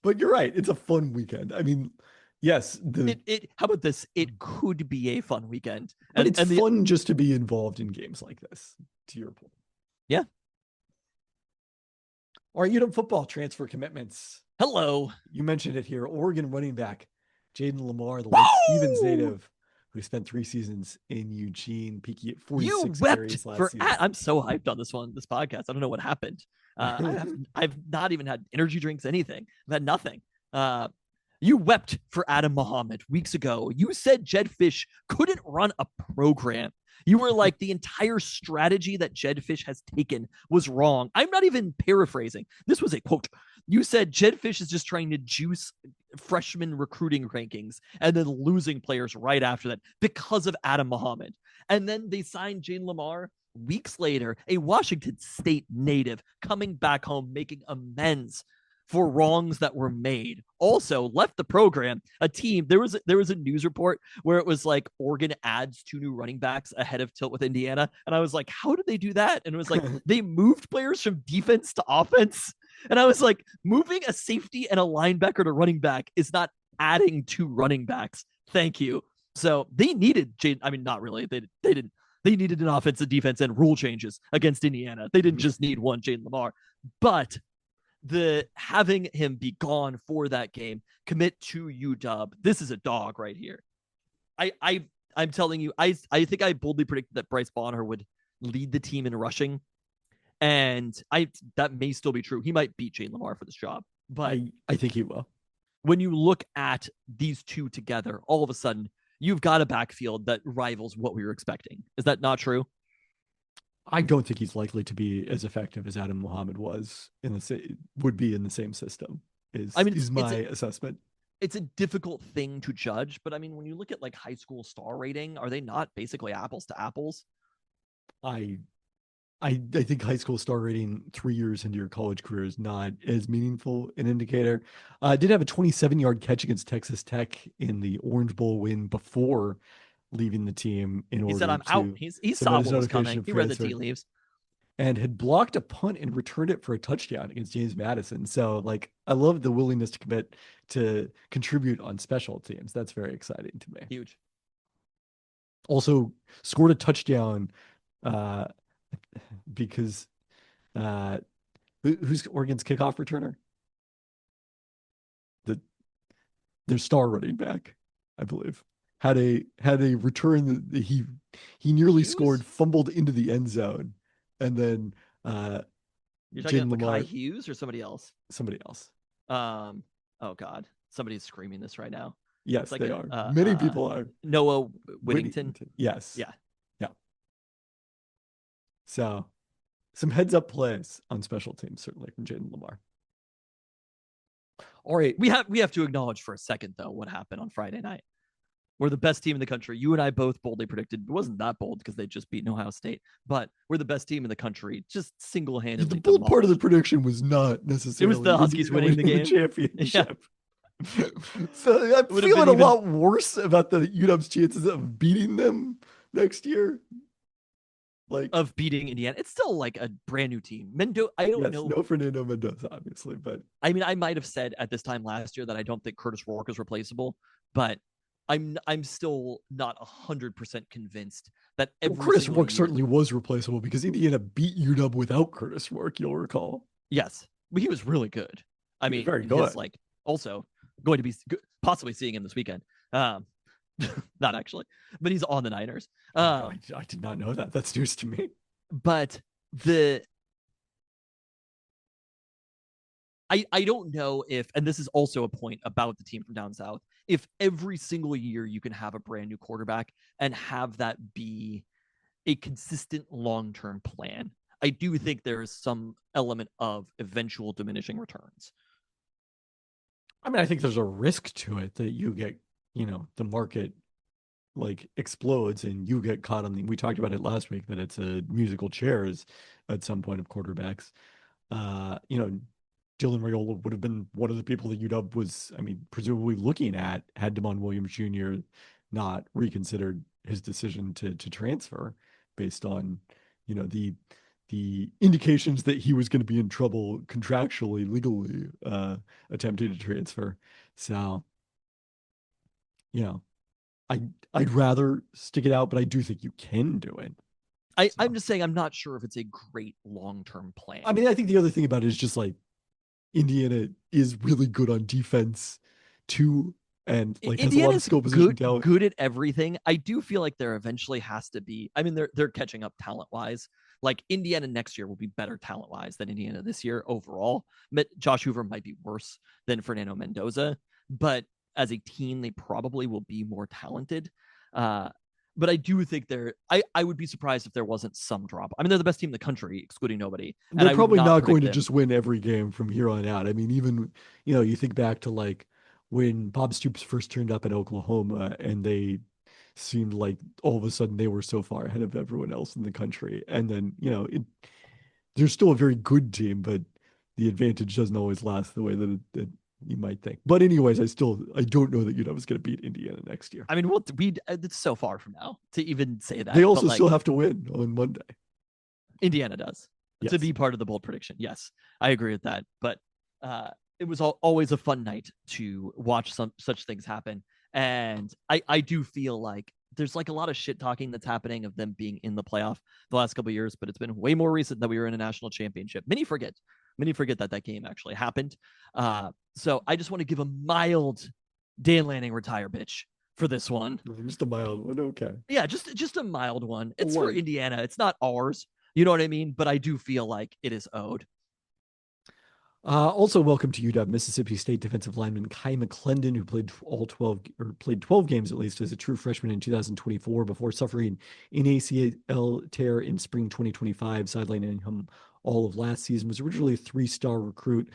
but you're right. It's a fun weekend. I mean, yes. How about this? It could be a fun weekend. But it's fun just to be involved in games like this, to your point. Yeah. All right, football transfer commitments. Hello. You mentioned it here. Oregon running back Jaden Lamar, the late Stevens native, who spent 3 seasons in Eugene, peaking at 46 carries last season. I'm so hyped on this podcast. I don't know what happened. I've not even had energy drinks, anything. I've had nothing. You wept for Adam Muhammad weeks ago. You said Jedd Fisch couldn't run a program. You were like, the entire strategy that Jedd Fisch has taken was wrong. I'm not even paraphrasing. This was a quote. You said Jedd Fisch is just trying to juice freshman recruiting rankings and then losing players right after that because of Adam Muhammad. And then they signed Jaden Lamar weeks later, a Washington State native coming back home, making amends for wrongs that were made. Also left the program, a team. There was a news report where it was like Oregon adds 2 new running backs ahead of tilt with Indiana. And I was like, how did they do that? And it was like, they moved players from defense to offense. And I was like, moving a safety and a linebacker to running back is not adding 2 running backs. Thank you. So they needed Jaden. I mean, not really. They didn't. They needed an offensive, defense, and rule changes against Indiana. They didn't just need one Jaden Lamar. But the having him be gone for that game, commit to UW. This is a dog right here. I'm telling you, I think I boldly predicted that Bryce Bonner would lead the team in rushing, and that may still be true. He might beat Jaden Lamar for this job, but I think he will. When you look at these two together, all of a sudden you've got a backfield that rivals what we were expecting. Is that not true? I don't think he's likely to be as effective as Adam Muhammad would be in the same system. is my assessment. It's a difficult thing to judge, but I mean, when you look at like high school star rating, are they not basically apples to apples? I think high school star rating 3 years into your college career is not as meaningful an indicator. Did have a 27-yard catch against Texas Tech in the Orange Bowl win before leaving the team in order he said, I'm to out. He saw what was coming. He read the tea leaves. And had blocked a punt and returned it for a touchdown against James Madison. So, like, I love the willingness to commit to contribute on special teams. That's very exciting to me. Huge. Also, scored a touchdown because who's Oregon's kickoff returner? Their star running back, I believe, had a return that he nearly scored, fumbled into the end zone. And then you're talking about Mekhi Hughes or somebody else? Somebody else. Oh God, somebody's screaming this right now. Yes, like they are. Many people are. Noah Whittington. Yes. Yeah. So, some heads up plays on special teams, certainly from Jayden Limar. All right, we have to acknowledge for a second though what happened on Friday night. We're the best team in the country. You and I both boldly predicted. It wasn't that bold because they just beat Ohio State, but we're the best team in the country, just single-handedly. The bold part of the prediction was not necessarily. It was the Huskies winning the game. Championship. Yeah. So I'm feeling a lot worse about the UW's chances of beating them next year. Like of beating Indiana. It's still like a brand new team. I don't know. No Fernando Mendoza, obviously, but I mean, I might have said at this time last year that I don't think Curtis Rourke is replaceable, but I'm still not 100% convinced that Curtis Rourke certainly was replaceable because Indiana beat UW without Curtis Rourke, you'll recall. Yes, but he was really good. I mean, very good. Like also going to be possibly seeing him this weekend. Not actually, but he's on the Niners. I did not know that. That's news to me. But I don't know if, and this is also a point about the team from down south, if every single year you can have a brand new quarterback and have that be a consistent long-term plan. I do think there is some element of eventual diminishing returns. I mean, I think there's a risk to it that you get, the market like explodes and you get caught on we talked about it last week that it's a musical chairs at some point of quarterbacks. Dylan Raiola would have been one of the people that UW was, presumably looking at had Damon Williams Jr. not reconsidered his decision to transfer based on, the indications that he was going to be in trouble contractually, legally, attempting to transfer. So, I'd rather stick it out, but I do think you can do it. I'm just saying I'm not sure if it's a great long-term plan. I mean, I think the other thing about it is just like Indiana is really good on defense too, and like has a lot of skill position talent. Good at everything. I do feel like there eventually has to be. I mean, they're catching up talent-wise. Like Indiana next year will be better talent-wise than Indiana this year overall. But Josh Hoover might be worse than Fernando Mendoza, but as a team, they probably will be more talented. But I do think I would be surprised if there wasn't some drop. I mean, they're the best team in the country, excluding nobody. They're probably not going to just win every game from here on out. I mean, even, you think back to like when Bob Stoops first turned up at Oklahoma and they seemed like all of a sudden they were so far ahead of everyone else in the country. And then, they're still a very good team, but the advantage doesn't always last the way that you might think. But anyways, I don't know that UW is going to beat Indiana next year. I mean, it's so far from now to even say that. They also still have to win on Monday. Indiana does. Yes. To be part of the bold prediction. Yes, I agree with that. But it was always a fun night to watch such things happen. And I do feel like there's like a lot of shit talking that's happening of them being in the playoff the last couple of years, but it's been way more recent that we were in a national championship. Many forget that game actually happened. So I just want to give a mild Dan Lanning retire bitch for this one. Just a mild one, okay. Yeah, just a mild one. It's for Indiana. It's not ours. You know what I mean? But I do feel like it is owed. Also, welcome to UW Mississippi State defensive lineman Kai McClendon, who played 12 games at least as a true freshman in 2024 before suffering an ACL tear in spring 2025, sidelining him all of last season. Was originally a 3-star recruit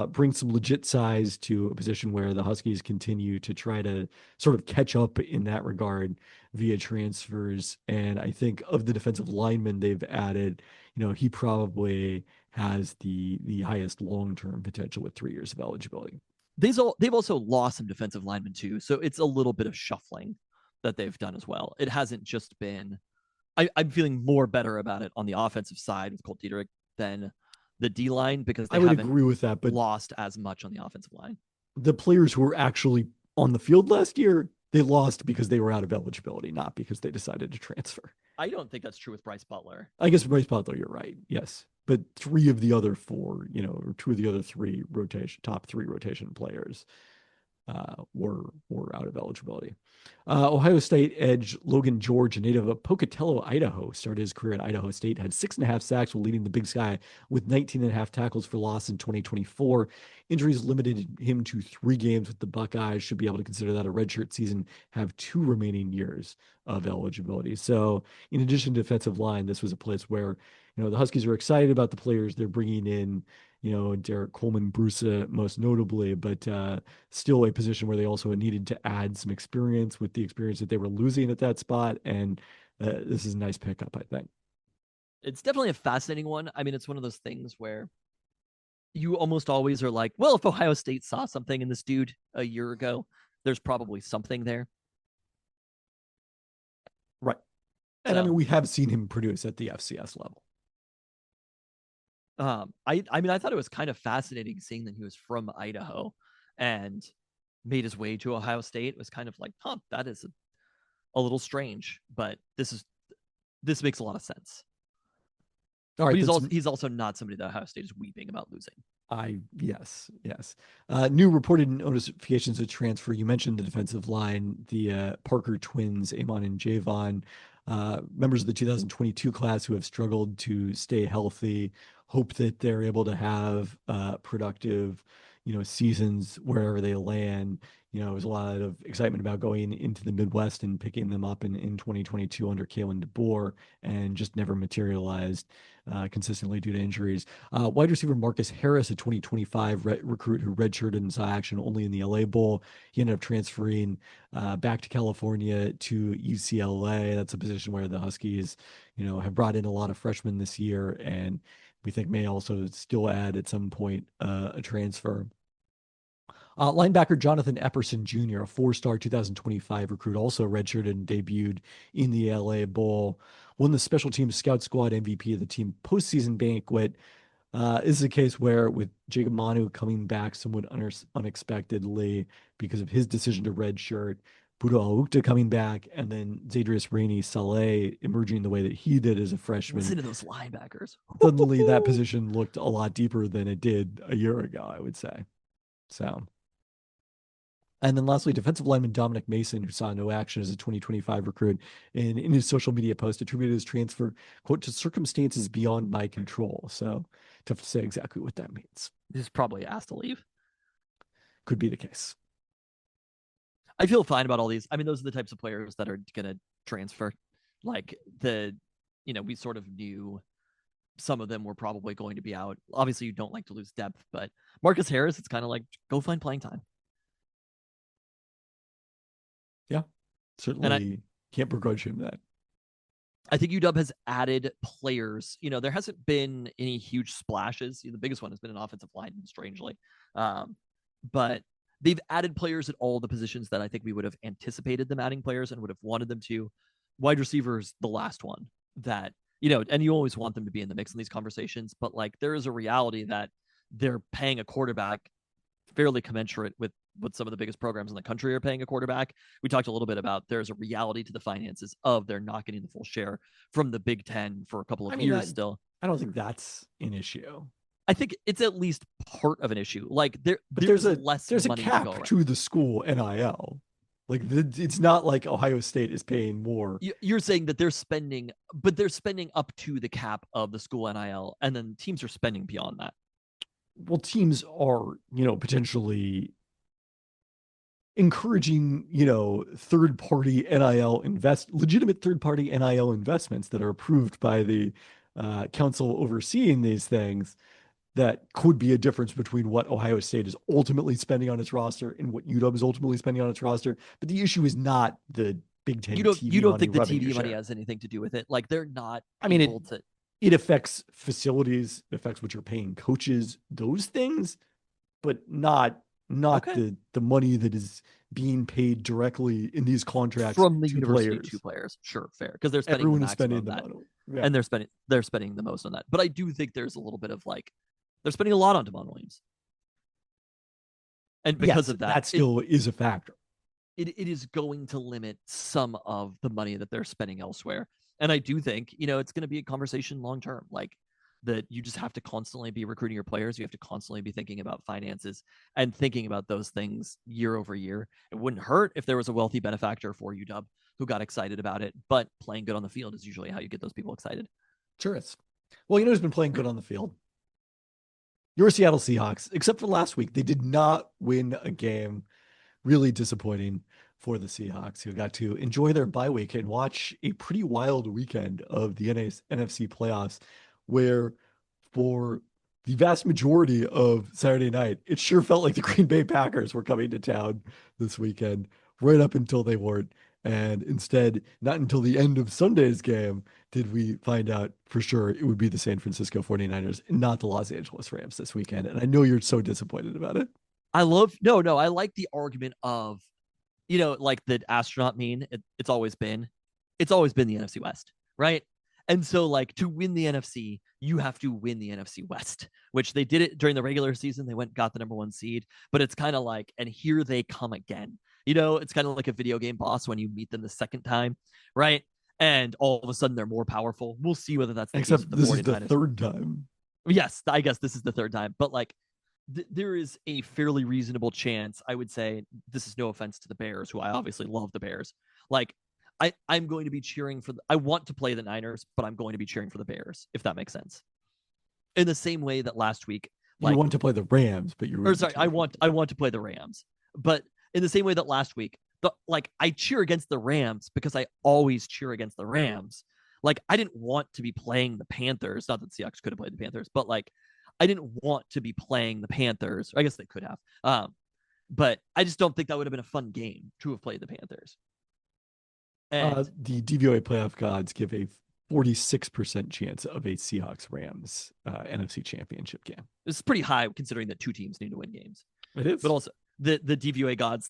bring some legit size to a position where the Huskies continue to try to sort of catch up in that regard via transfers. And I think of the defensive linemen they've added, he probably has the highest long-term potential with 3 years of eligibility. They've also lost some defensive linemen too, so it's a little bit of shuffling that they've done as well. It hasn't just been. I'm feeling more better about it on the offensive side with Colt Diederich than the D line, because they haven't agree with that, but lost as much on the offensive line. The players who were actually on the field last year, they lost because they were out of eligibility, not because they decided to transfer. I don't think that's true with Bryce Butler. I guess Bryce Butler, you're right. Yes. But 3 of the other 4, or 2 of the other 3 top 3 rotation players were out of eligibility. Ohio State edge Logan George, a native of Pocatello, Idaho, started his career at Idaho State, had 6.5 sacks while leading the Big Sky with 19.5 tackles for loss in 2024. Injuries limited him to 3 games with the Buckeyes. Should be able to consider that a redshirt season, have 2 remaining years of eligibility. So in addition to defensive line, this was a place where, the Huskies are excited about the players they're bringing in, Derek Coleman, Brusa, most notably, but still a position where they also needed to add some experience with the experience that they were losing at that spot. And this is a nice pickup, I think. It's definitely a fascinating one. I mean, it's one of those things where you almost always are like, well, if Ohio State saw something in this dude a year ago, there's probably something there. Right. And so, we have seen him produce at the FCS level. I thought it was kind of fascinating seeing that he was from Idaho and made his way to Ohio State. It was kind of like, that is a little strange, but this makes a lot of sense. All right, but he's also not somebody that Ohio State is weeping about losing. Yes. New reported notifications of transfer. You mentioned the defensive line, the Parker twins, Amon and Javon, members of the 2022 class who have struggled to stay healthy. Hope that they're able to have productive, seasons wherever they land. There's a lot of excitement about going into the Midwest and picking them up in 2022 under Kalen DeBoer, and just never materialized consistently due to injuries. Wide receiver Marcus Harris, a 2025 recruit who redshirted and saw action only in the LA Bowl. He ended up transferring back to California to UCLA. That's a position where the Huskies, have brought in a lot of freshmen this year, and we think may also still add at some point a transfer. Linebacker Jonathan Epperson Jr., a 4-star 2025 recruit, also redshirted and debuted in the LA Bowl, won the Special Teams Scout Squad MVP of the team postseason banquet. This is a case where, with Jacob Manu coming back somewhat unexpectedly because of his decision to redshirt, Budo Aukta coming back, and then Zadrius Rainey Saleh emerging the way that he did as a freshman. Listen to those linebackers. Suddenly that position looked a lot deeper than it did a year ago, I would say. So. And then lastly, defensive lineman Dominic Mason, who saw no action as a 2025 recruit, and in his social media post attributed his transfer, quote, to circumstances beyond my control. So tough to say exactly what that means. He's probably asked to leave. Could be the case. I feel fine about all these. I mean, those are the types of players that are going to transfer. Like we sort of knew some of them were probably going to be out. Obviously, you don't like to lose depth, but Marcus Harris, it's kind of like, go find playing time. Yeah, certainly can't begrudge him that. I think UW has added players. There hasn't been any huge splashes. The biggest one has been an offensive lineman, strangely. But they've added players at all the positions that I think we would have anticipated them adding players and would have wanted them to. Wide receivers, the last one that, and you always want them to be in the mix in these conversations, but there is a reality that they're paying a quarterback fairly commensurate with what some of the biggest programs in the country are paying a quarterback. We talked a little bit about there's a reality to the finances of they're not getting the full share from the Big Ten for a couple of years still. I don't think that's an issue. I think it's at least part of an issue. There's a cap to the school NIL. It's not like Ohio State is paying more. You're saying that they're spending up to the cap of the school NIL, and then teams are spending beyond that. Well, teams are, potentially encouraging, third-party legitimate third-party NIL investments that are approved by the council overseeing these things. that could be a difference between what Ohio State is ultimately spending on its roster and what UW is ultimately spending on its roster. But the issue is not the Big Ten you don't think the TV money has anything to do with it? Like they're not. It affects facilities, it affects what you're paying coaches, those things, but not the money that is being paid directly in these contracts from the to university players. to players. Sure, fair, because they're spending everyone the is spending on the that, money, and they're spending the most on that. But I do think there's a little bit of like they're spending a lot on Damon Williams, and because of that still is a factor. It is going to limit some of the money that they're spending elsewhere. And I do think, it's going to be a conversation long term, like that you just have to constantly be recruiting your players. You have to constantly be thinking about finances and thinking about those things year over year. It wouldn't hurt if there was a wealthy benefactor for UW who got excited about it, but playing good on the field is usually how you get those people excited. Sure is. Well, who's been playing good on the field? Your Seattle Seahawks, except for last week. They did not win a game. Really disappointing for the Seahawks, who got to enjoy their bye week and watch a pretty wild weekend of the NFC playoffs, where for the vast majority of Saturday night, it sure felt like the Green Bay Packers were coming to town this weekend, right up until they weren't. And instead, not until the end of Sunday's game did we find out for sure it would be the San Francisco 49ers and not the Los Angeles Rams this weekend. And I know you're so disappointed about it. I like the argument of, like the astronaut meme. It's always been the NFC West, right? And so, like, to win the NFC, you have to win the NFC West, which they did it during the regular season. They got the number 1 seed, but it's kind of like, and here they come again. It's kind of like a video game boss when you meet them the second time, right? And all of a sudden they're more powerful. We'll see whether that's the case with the 49ers. This is the third time. Yes, I guess this is the third time, but like, there is a fairly reasonable chance. I would say, this is no offense to the Bears, who I obviously love the Bears. Like, I'm going to be cheering for I want to play the Niners, but I'm going to be cheering for the Bears, if that makes sense. In the same way that last week, you want to play the Rams, but I want to play the Rams, but in the same way that last week, I cheer against the Rams because I always cheer against the Rams. Like, I didn't want to be playing the Panthers. Not that Seahawks could have played the Panthers, but like, I didn't want to be playing the Panthers. I guess they could have. But I just don't think that would have been a fun game to have played the Panthers. And the DVOA playoff gods give a 46% chance of a Seahawks-Rams NFC championship game. It's pretty high considering that two teams need to win games. It is. But also, the DVOA gods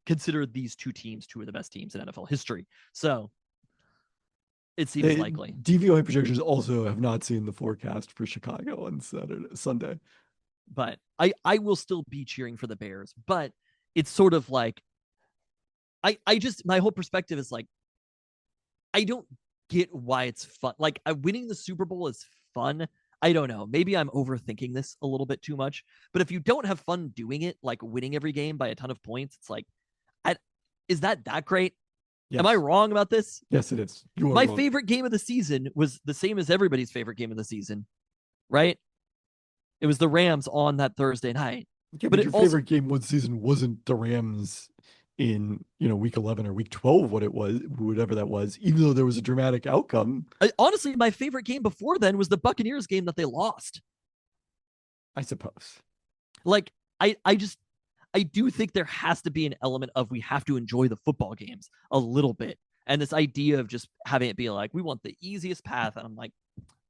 consider these two teams two of the best teams in NFL history. So it seems likely. DVOA projections also have not seen the forecast for Chicago on Sunday. But I will still be cheering for the Bears. But it's sort of like, my whole perspective is like, I don't get why it's fun. Like, winning the Super Bowl is fun. I don't know. Maybe I'm overthinking this a little bit too much. But if you don't have fun doing it, like winning every game by a ton of points, it's like, is that great? Yes. Am I wrong about this? Yes, it is. My favorite game of the season was the same as everybody's favorite game of the season, right? It was the Rams on that Thursday night. Yeah, but your favorite game one season wasn't the Rams in week 11 or week 12, whatever that was, even though there was a dramatic outcome. Honestly, my favorite game before then was the Buccaneers game that they lost. I suppose. Like, I do think there has to be an element of we have to enjoy the football games a little bit. And this idea of just having it be like, we want the easiest path. And I'm like,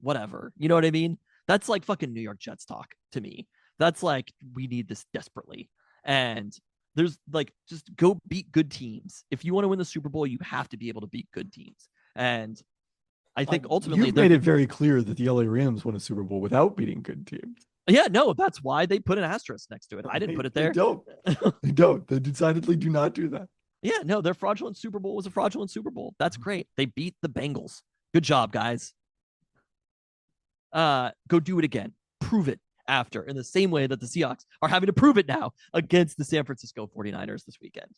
whatever. You know what I mean? That's like fucking New York Jets talk to me. That's like, we need this desperately. And there's like, just go beat good teams. If you want to win the Super Bowl, you have to be able to beat good teams. And I think ultimately you've made it very clear that the LA Rams won a Super Bowl without beating good teams. Yeah, no, that's why they put an asterisk next to it. I didn't put it there. They don't. They decidedly do not do that. Yeah, no, their fraudulent Super Bowl was a fraudulent Super Bowl. That's great. They beat the Bengals. Good job, guys. Go do it again. Prove it after, in the same way that the Seahawks are having to prove it now against the San Francisco 49ers this weekend.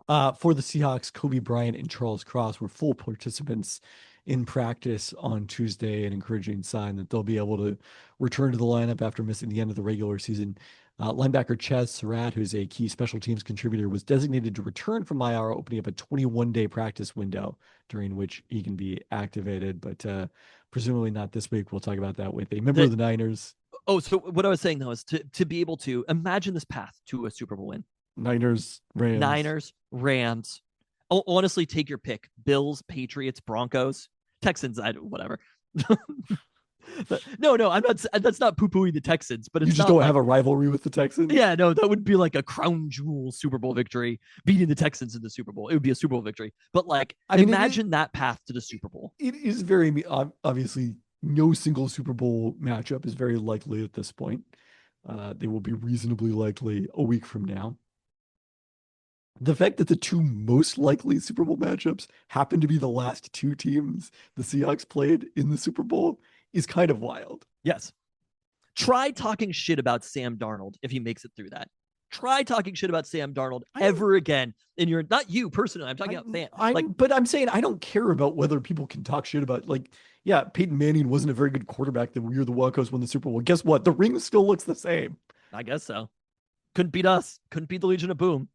For the Seahawks, Kobe Bryant and Charles Cross were full participants in practice on Tuesday, an encouraging sign that they'll be able to return to the lineup after missing the end of the regular season Linebacker Ches Surratt, who's a key special teams contributor, was designated to return from IR, opening up a 21-day practice window during which he can be activated, but presumably not this week. We'll talk about that with a member of the Niners. Oh, so what I was saying, though, is to be able to imagine this path to a Super Bowl win. Niners, Rams. Oh, honestly, take your pick. Bills, Patriots, Broncos, Texans, whatever. No, I'm not. That's not poo-pooing the Texans, but it's you just don't have a rivalry with the Texans. Yeah, no, that would be like a crown jewel Super Bowl victory, beating the Texans in the Super Bowl. It would be a Super Bowl victory. But like, imagine that path to the Super Bowl. It is very obviously no single Super Bowl matchup is very likely at this point. They will be reasonably likely a week from now. The fact that the two most likely Super Bowl matchups happen to be the last two teams the Seahawks played in the Super Bowl is kind of wild. Yes. Try talking shit about Sam Darnold if he makes it through that. Try talking shit about Sam Darnold ever again. And you're not you personally. I'm talking about fans. But I'm saying I don't care about whether people can talk shit about, like, yeah, Peyton Manning wasn't a very good quarterback the year the Broncos won the Super Bowl. Guess what? The ring still looks the same. I guess so. Couldn't beat us. Couldn't beat the Legion of Boom.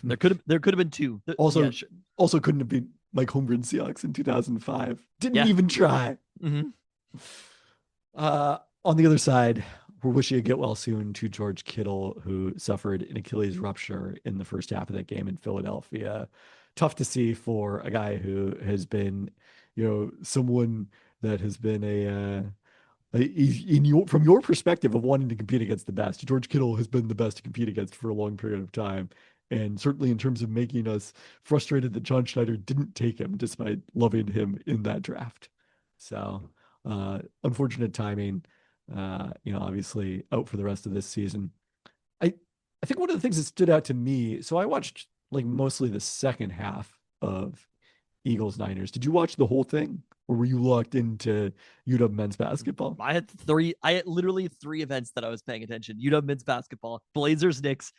There could have been two. Also couldn't have been Mike Holmgren Seahawks in 2005. Didn't even try. Mm-hmm. On the other side, we're wishing a get well soon to George Kittle, who suffered an Achilles rupture in the first half of that game in Philadelphia. Tough to see for a guy who has been, someone that has been from your perspective of wanting to compete against the best. George Kittle has been the best to compete against for a long period of time. And certainly in terms of making us frustrated that John Schneider didn't take him despite loving him in that draft. So unfortunate timing, obviously out for the rest of this season. I think one of the things that stood out to me, so I watched like mostly the second half of Eagles Niners. Did you watch the whole thing? Or were you locked into UW men's basketball? I had literally three events that I was paying attention. UW men's basketball, Blazers, Knicks,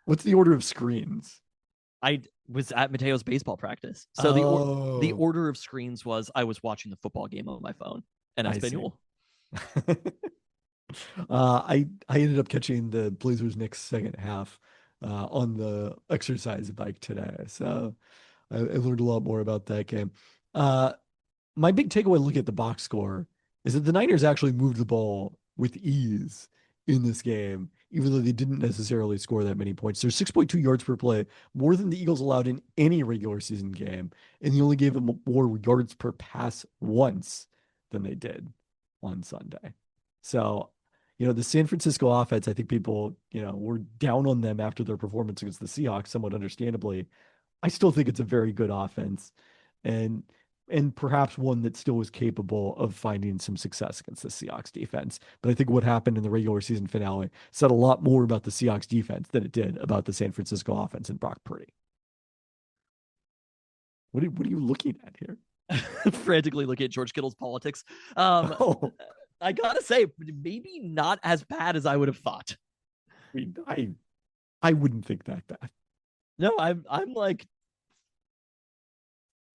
What's the order of screens? I was at Mateo's baseball practice. So the order of screens was I was watching the football game on my phone and Espanol. I ended up catching the Blazers Knicks second half on the exercise bike today. So I learned a lot more about that game. My big takeaway looking at the box score is that the Niners actually moved the ball with ease in this game, even though they didn't necessarily score that many points. There's 6.2 yards per play, more than the Eagles allowed in any regular season game. And they only gave them more yards per pass once than they did on Sunday. So, the San Francisco offense, I think people, were down on them after their performance against the Seahawks, somewhat understandably. I still think it's a very good offense. And perhaps one that still was capable of finding some success against the Seahawks defense. But I think what happened in the regular season finale said a lot more about the Seahawks defense than it did about the San Francisco offense and Brock Purdy. What are you looking at here? Frantically looking at George Kittle's politics. I gotta say, maybe not as bad as I would have thought. I wouldn't think that bad. No, I'm like,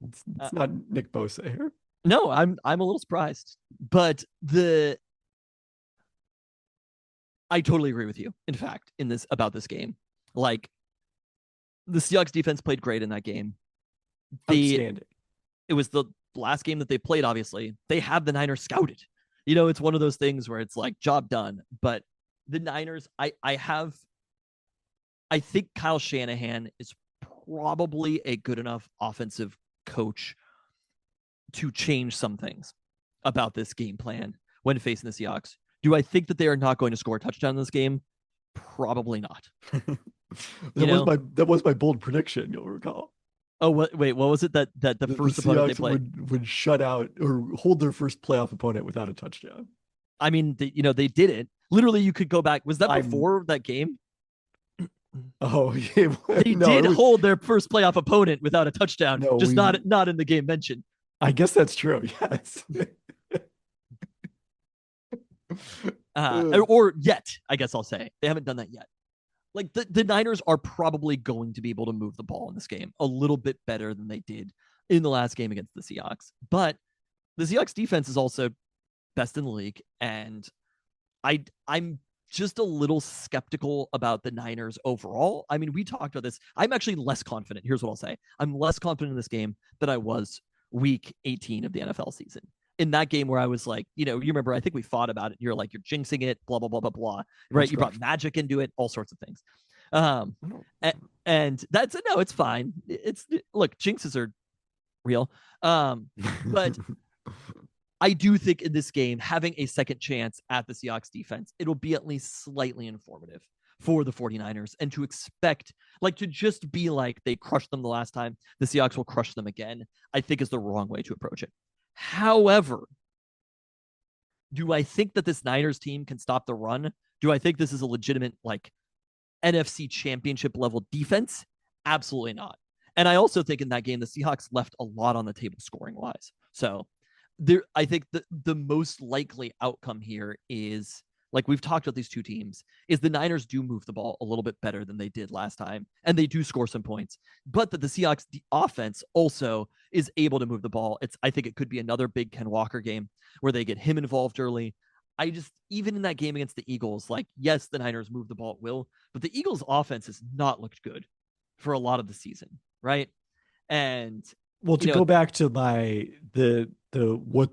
it's not Nick Bosa here. No, I'm a little surprised, but I totally agree with you. In fact, about this game, like the Seahawks defense played great in that game. Outstanding. It was the last game that they played. Obviously, they have the Niners scouted. It's one of those things where it's like job done. But the Niners, I think Kyle Shanahan is probably a good enough offensive coach to change some things about this game plan when facing the Seahawks. Do I think that they are not going to score a touchdown in this game? Probably not. That was my bold prediction, you'll recall. Oh, wait, what was it that the first opponent they played would shut out or hold their first playoff opponent without a touchdown? I mean, they did it. Literally, you could go back. Was that before that game? Oh, yeah. They did hold their first playoff opponent without a touchdown, not in the game mentioned. I guess that's true. Yes. Or yet, I guess I'll say. They haven't done that yet. Like the Niners are probably going to be able to move the ball in this game a little bit better than they did in the last game against the Seahawks. But the Seahawks defense is also best in the league. And I'm just a little skeptical about the Niners overall. I mean, we talked about this. I'm actually less confident. Here's what I'll say. I'm less confident in this game than I was week 18 of the NFL season. In that game where I was like, you remember, I think we fought about it. You're like, you're jinxing it, blah, blah, blah, blah, blah. Right. You brought magic into it, all sorts of things. And that's no, it's fine. Look, jinxes are real. But I do think in this game, having a second chance at the Seahawks defense, it'll be at least slightly informative for the 49ers, and to expect, to just be like they crushed them the last time, the Seahawks will crush them again, I think is the wrong way to approach it. However, do I think that this Niners team can stop the run? Do I think this is a legitimate, NFC championship level defense? Absolutely not. And I also think in that game, the Seahawks left a lot on the table scoring wise. So I think the most likely outcome here is, like we've talked about these two teams, is the Niners do move the ball a little bit better than they did last time, and they do score some points, but that the Seahawks offense also is able to move the ball. I think it could be another big Ken Walker game where they get him involved early. Even in that game against the Eagles, yes, the Niners move the ball at will, but the Eagles offense has not looked good for a lot of the season, right? And go back to what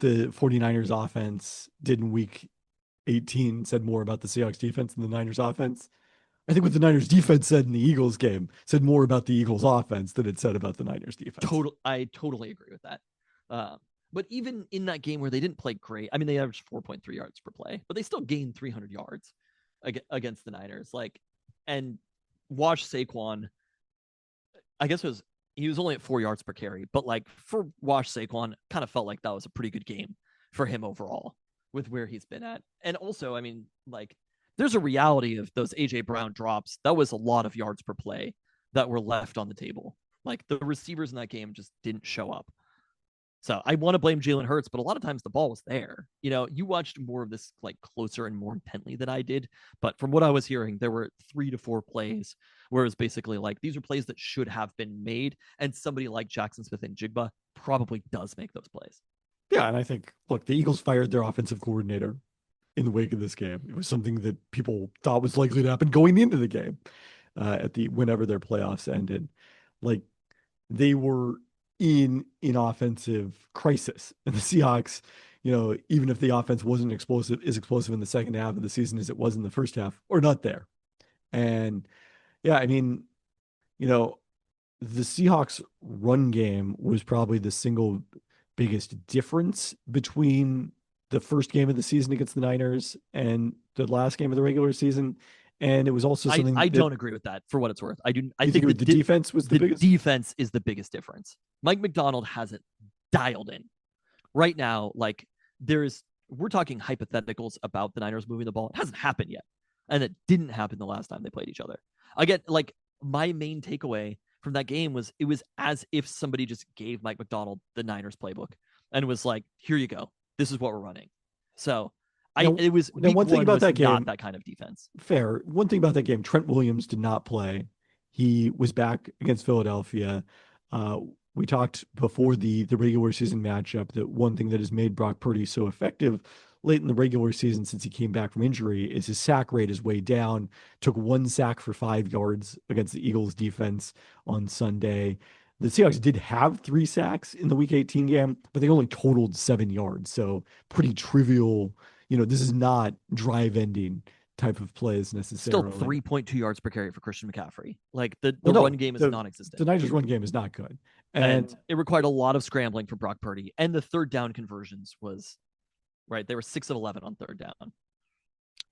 the 49ers offense did in week 18 said more about the Seahawks defense than the Niners offense. I think what the Niners defense said in the Eagles game said more about the Eagles offense than it said about the Niners defense. I totally agree with that. But even in that game where they didn't play great, I mean, they averaged 4.3 yards per play, but they still gained 300 yards against the Niners. And watch Saquon, I guess he was only at 4 yards per carry, but for Wash Saquon, kind of felt like that was a pretty good game for him overall with where he's been at. And also, I mean, there's a reality of those AJ Brown drops. That was a lot of yards per play that were left on the table. The receivers in that game just didn't show up. So I want to blame Jalen Hurts, but a lot of times the ball was there. You watched more of this closer and more intently than I did. But from what I was hearing, there were 3 to 4 plays where it was basically these are plays that should have been made. And somebody like Jackson Smith and Jigba probably does make those plays. Yeah. And I think, look, the Eagles fired their offensive coordinator in the wake of this game. It was something that people thought was likely to happen going into the game whenever their playoffs ended. They were in offensive crisis, and the Seahawks, even if the offense wasn't as explosive in the second half of the season as it was in the first half, are not there. And yeah, I mean, the Seahawks run game was probably the single biggest difference between the first game of the season against the Niners and the last game of the regular season. And it was also something I don't agree with that, for what it's worth. I think the defense was the biggest. Defense is the biggest difference. Mike Macdonald has it dialed in right now. We're talking hypotheticals about the Niners moving the ball. It hasn't happened yet. And it didn't happen the last time they played each other. Again, my main takeaway from that game was it was as if somebody just gave Mike Macdonald the Niners playbook and was like, here you go. This is what we're running. So it was one thing about that game, not that kind of defense. Fair. One thing about that game, Trent Williams did not play. He was back against Philadelphia. We talked before the regular season matchup that one thing that has made Brock Purdy so effective late in the regular season since he came back from injury is his sack rate is way down. Took 1 sack for 5 yards against the Eagles defense on Sunday. The Seahawks did have 3 sacks in the Week 18 game, but they only totaled 7 yards. So pretty trivial. This is not drive-ending type of plays necessarily. Still 3.2 yards per carry for Christian McCaffrey. The run game is non-existent. The Niners run game is not good. And it required a lot of scrambling for Brock Purdy. And the third down conversions was, right, they were 6 of 11 on third down.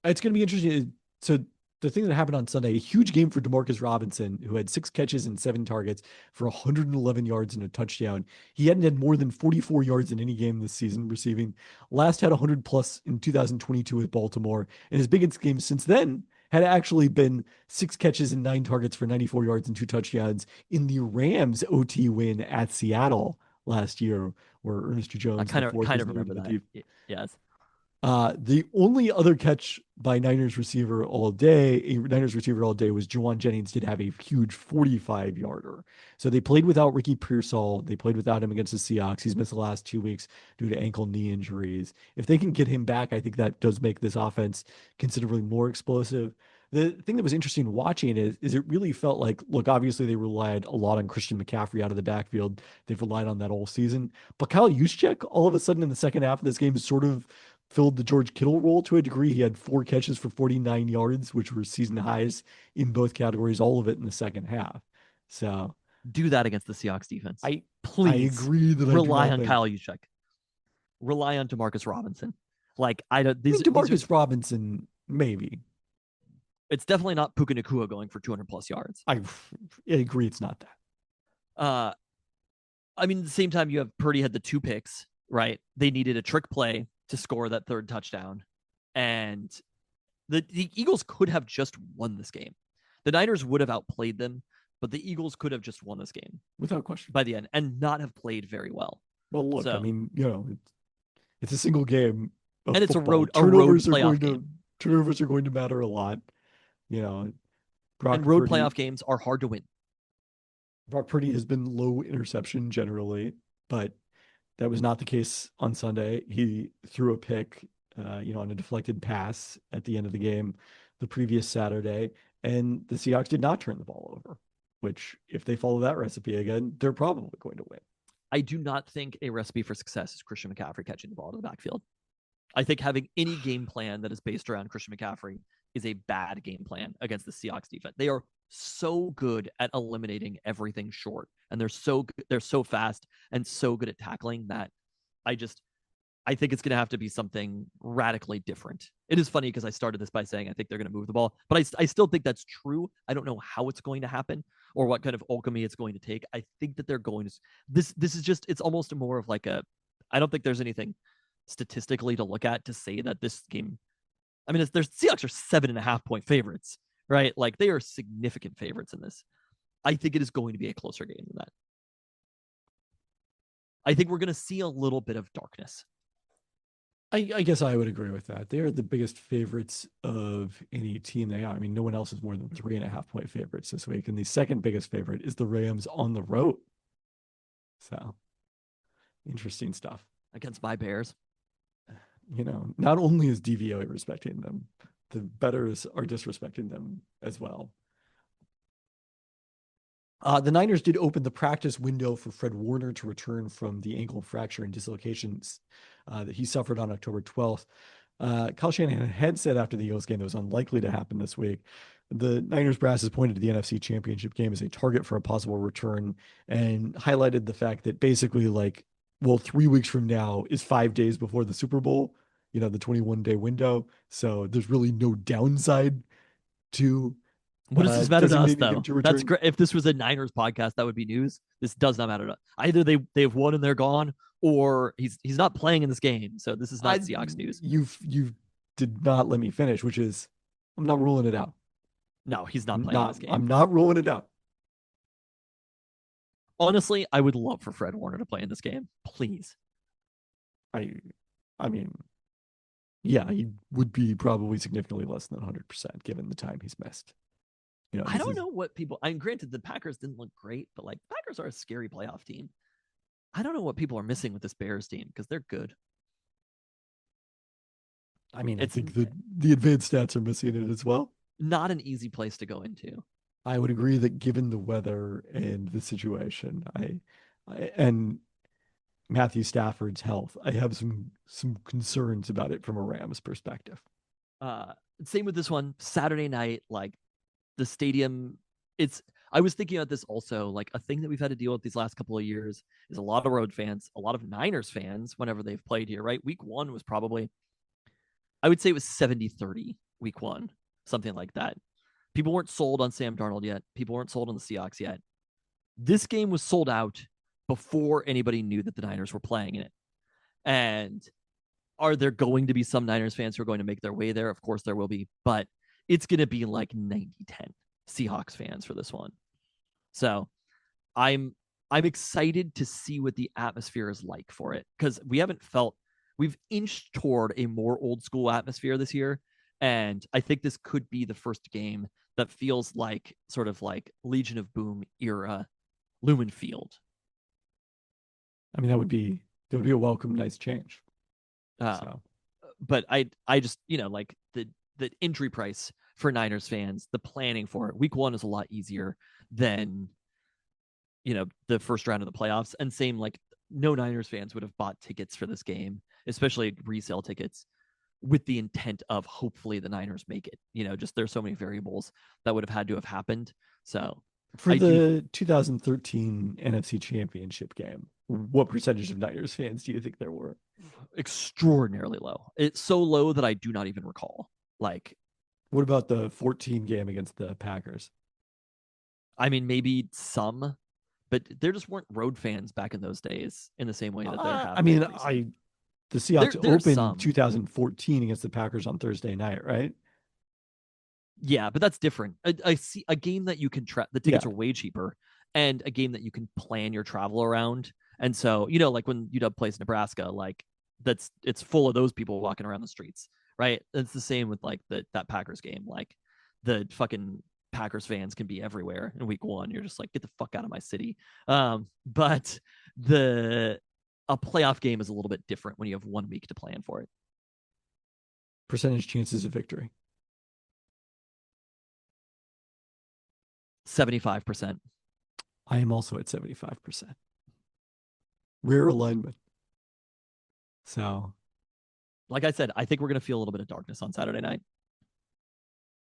It's going to be interesting. So the thing that happened on Sunday, a huge game for Demarcus Robinson, who had 6 catches and 7 targets for 111 yards and a touchdown. He hadn't had more than 44 yards in any game this season receiving. Last had 100 plus in 2022 with Baltimore. And his biggest game since then had actually been 6 catches and 9 targets for 94 yards and 2 touchdowns in the Rams OT win at Seattle last year, where Ernest Jones. I kind of remember that. Yes. The only other catch by Niners receiver all day, was Juwan Jennings did have a huge 45-yarder. So they played without Ricky Pearsall. They played without him against the Seahawks. He's missed the last 2 weeks due to ankle knee injuries. If they can get him back, I think that does make this offense considerably more explosive. The thing that was interesting watching is it really felt like, look, obviously they relied a lot on Christian McCaffrey out of the backfield. They've relied on that all season. But Kyle Juszczyk, all of a sudden in the second half of this game, sort of filled the George Kittle role to a degree. He had 4 catches for 49 yards, which were season highs in both categories, all of it in the second half. So do that against the Seahawks defense. I agree that rely on Kyle Juszczyk. Rely on Demarcus Robinson. Like Demarcus Robinson, maybe. It's definitely not Puka Nacua going for 200 plus yards. I agree it's not that. I mean, at the same time, you have Purdy had the 2 picks, right? They needed a trick play to score that 3rd touchdown. And the Eagles could have just won this game. The Niners would have outplayed them, but the Eagles could have just won this game. Without question. By the end, and not have played very well. Well, look, I mean, it's a single game. And it's football. a road playoff game. Turnovers are going to matter a lot. And road playoff games are hard to win. Brock Purdy has been low interception generally, but that was not the case on Sunday. He threw a pick, on a deflected pass at the end of the game the previous Saturday, and the Seahawks did not turn the ball over, which if they follow that recipe again, they're probably going to win. I do not think a recipe for success is Christian McCaffrey catching the ball to the backfield. I think having any game plan that is based around Christian McCaffrey is a bad game plan against the Seahawks defense. They are so good at eliminating everything short, and they're so fast and so good at tackling that I think it's going to have to be something radically different. It is funny because I started this by saying I think they're going to move the ball, but I still think that's true. I don't know how it's going to happen or what kind of alchemy it's going to take. I think that they're going to this is just, it's almost more of like I don't think there's anything statistically to look at to say that this game, I mean, there's Seahawks are 7.5 point favorites, right? Like they are significant favorites in this. I think it is going to be a closer game than that. I think we're going to see a little bit of darkness. I guess I would agree with that. They're the biggest favorites of any team they are. I mean, no one else is more than 3.5 point favorites this week. And the second biggest favorite is the Rams on the road. So interesting stuff. Against my Bears. Not only is DVOA respecting them, the bettors are disrespecting them as well. The Niners did open the practice window for Fred Warner to return from the ankle fracture and dislocations that he suffered on October 12th. Kyle Shanahan had said after the Eagles game that was unlikely to happen this week. The Niners brass has pointed to the NFC Championship game as a target for a possible return and highlighted the fact that basically 3 weeks from now is 5 days before the Super Bowl, the 21-day window. So there's really no downside to what does this matter to us, though? That's great. If this was a Niners podcast, that would be news. This does not matter to us. Either they've won and they're gone, or he's not playing in this game. So this is not Seahawks news. You did not let me finish, which is I'm not ruling it out. No, he's not playing in this game. I'm not ruling it out. Honestly, I would love for Fred Warner to play in this game. Please. I mean, yeah, he would be probably significantly less than 100% given the time he's missed. I don't know what people, granted the Packers didn't look great, but the Packers are a scary playoff team. I don't know what people are missing with this Bears team because they're good. I mean, I think the advanced stats are missing it as well. Not an easy place to go into. I would agree that given the weather and the situation, and Matthew Stafford's health, I have some concerns about it from a Rams perspective. Same with this one. Saturday night, the stadium, I was thinking about this also, a thing that we've had to deal with these last couple of years is a lot of road fans, a lot of Niners fans whenever they've played here, right? Week 1 was probably, I would say it was 70-30 week 1, something like that. People weren't sold on Sam Darnold yet. People weren't sold on the Seahawks yet. This game was sold out before anybody knew that the Niners were playing in it. And are there going to be some Niners fans who are going to make their way there? Of course there will be, but it's going to be 90-10 Seahawks fans for this one. So I'm excited to see what the atmosphere is like for it because we haven't felt we've inched toward a more old school atmosphere this year. And I think this could be the first game that feels like sort of like Legion of Boom era Lumen Field. I mean, that would be a welcome, nice change. But I just, like the entry price for Niners fans, the planning for it, week 1 is a lot easier than, the first round of the playoffs. And same, like, no Niners fans would have bought tickets for this game, especially resale tickets, with the intent of hopefully the Niners make it. Just there's so many variables that would have had to have happened. So for the 2013 NFC Championship game, what percentage of Niners fans do you think there were? Extraordinarily low. It's so low that I do not even recall. Like, what about the 14 game against the Packers? I mean, maybe some, but there just weren't road fans back in those days in the same way that there have. I mean, the Seahawks opened 2014 against the Packers on Thursday night, right? Yeah, but that's different. I see a game that you can the tickets are way cheaper, and a game that you can plan your travel around. And so, like when UW plays Nebraska, like it's full of those people walking around the streets, right? It's the same with like that Packers game. Like the fucking Packers fans can be everywhere in week 1. You're just like, get the fuck out of my city. But a playoff game is a little bit different when you have 1 week to plan for it. Percentage chances of victory. 75%. I am also at 75%. Rare alignment. So, like I said, I think we're going to feel a little bit of darkness on Saturday night.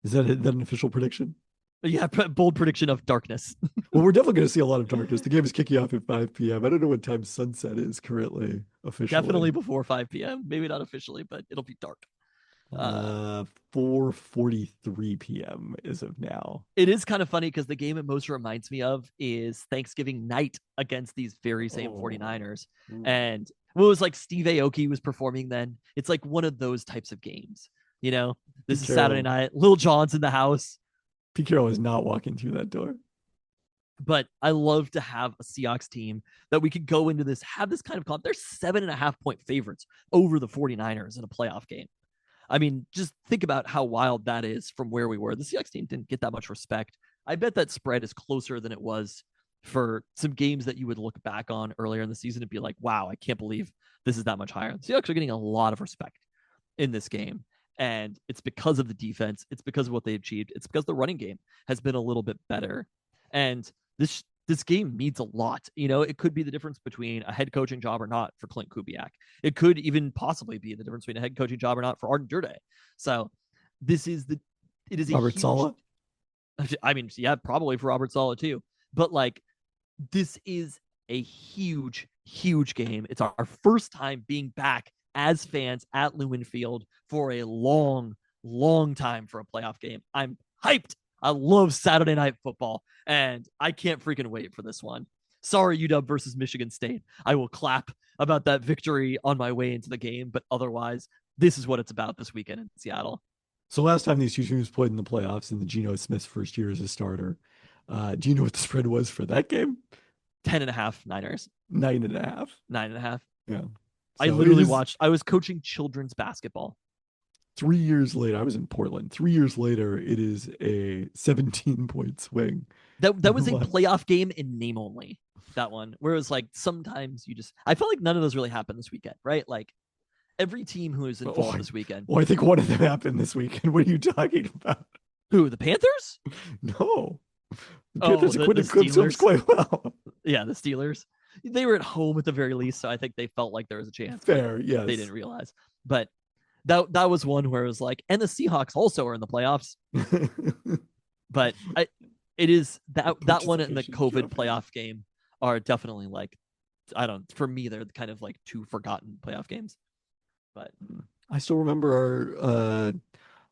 Is that an official prediction? Yeah, bold prediction of darkness. Well, we're definitely going to see a lot of darkness. The game is kicking off at 5 p.m. I don't know what time sunset is currently officially. Definitely before 5 p.m. Maybe not officially, but it'll be dark. 4:43 p.m. as of now. It is kind of funny because the game it most reminds me of is Thanksgiving night against these very same 49ers. And it was like Steve Aoki was performing then. It's like one of those types of games. This is Saturday night. Lil Jon's in the house. Pete Carroll is not walking through that door. But I love to have a Seahawks team that we could go into this, have this kind of comp. They're 7.5-point favorites over the 49ers in a playoff game. I mean, just think about how wild that is from where we were. The Seahawks team didn't get that much respect. I bet that spread is closer than it was for some games that you would look back on earlier in the season and be like, wow, I can't believe this is that much higher. The Seahawks are getting a lot of respect in this game. And it's because of the defense. It's because of what they achieved. It's because the running game has been a little bit better. And this game means a lot. It could be the difference between a head coaching job or not for Clint Kubiak. It could even possibly be the difference between a head coaching job or not for Arden Durde. So it is Robert Saleh. I mean, yeah, probably for Robert Saleh too. But like, this is a huge, huge game. It's our first time being back as fans at Lumen Field for a long, long time for a playoff game. I'm hyped. I love Saturday night football, and I can't freaking wait for this one. Sorry, UW versus Michigan State. I will clap about that victory on my way into the game, but otherwise, this is what it's about this weekend in Seattle. So last time these two teams played in the playoffs in the Geno Smith's first year as a starter, do you know what the spread was for that game? 10.5 Niners. 9.5. 9.5. Yeah. So I literally watched. I was coaching children's basketball. 3 years later, I was in Portland. 3 years later, it is a 17-point swing. That was a playoff game in name only. That one, where it was like sometimes I felt like none of those really happened this weekend, right? Like every team who is involved this weekend. Well, I think one of them happened this weekend. What are you talking about? Who, the Panthers? No. The Panthers acquitted themselves quite well. Yeah, the Steelers. They were at home at the very least, so I think they felt like there was a chance. Fair, yes. They didn't realize. But that was one where it was like, and the Seahawks also are in the playoffs. But it is that one and the COVID playoff game are definitely like, for me, they're kind of like two forgotten playoff games. But I still remember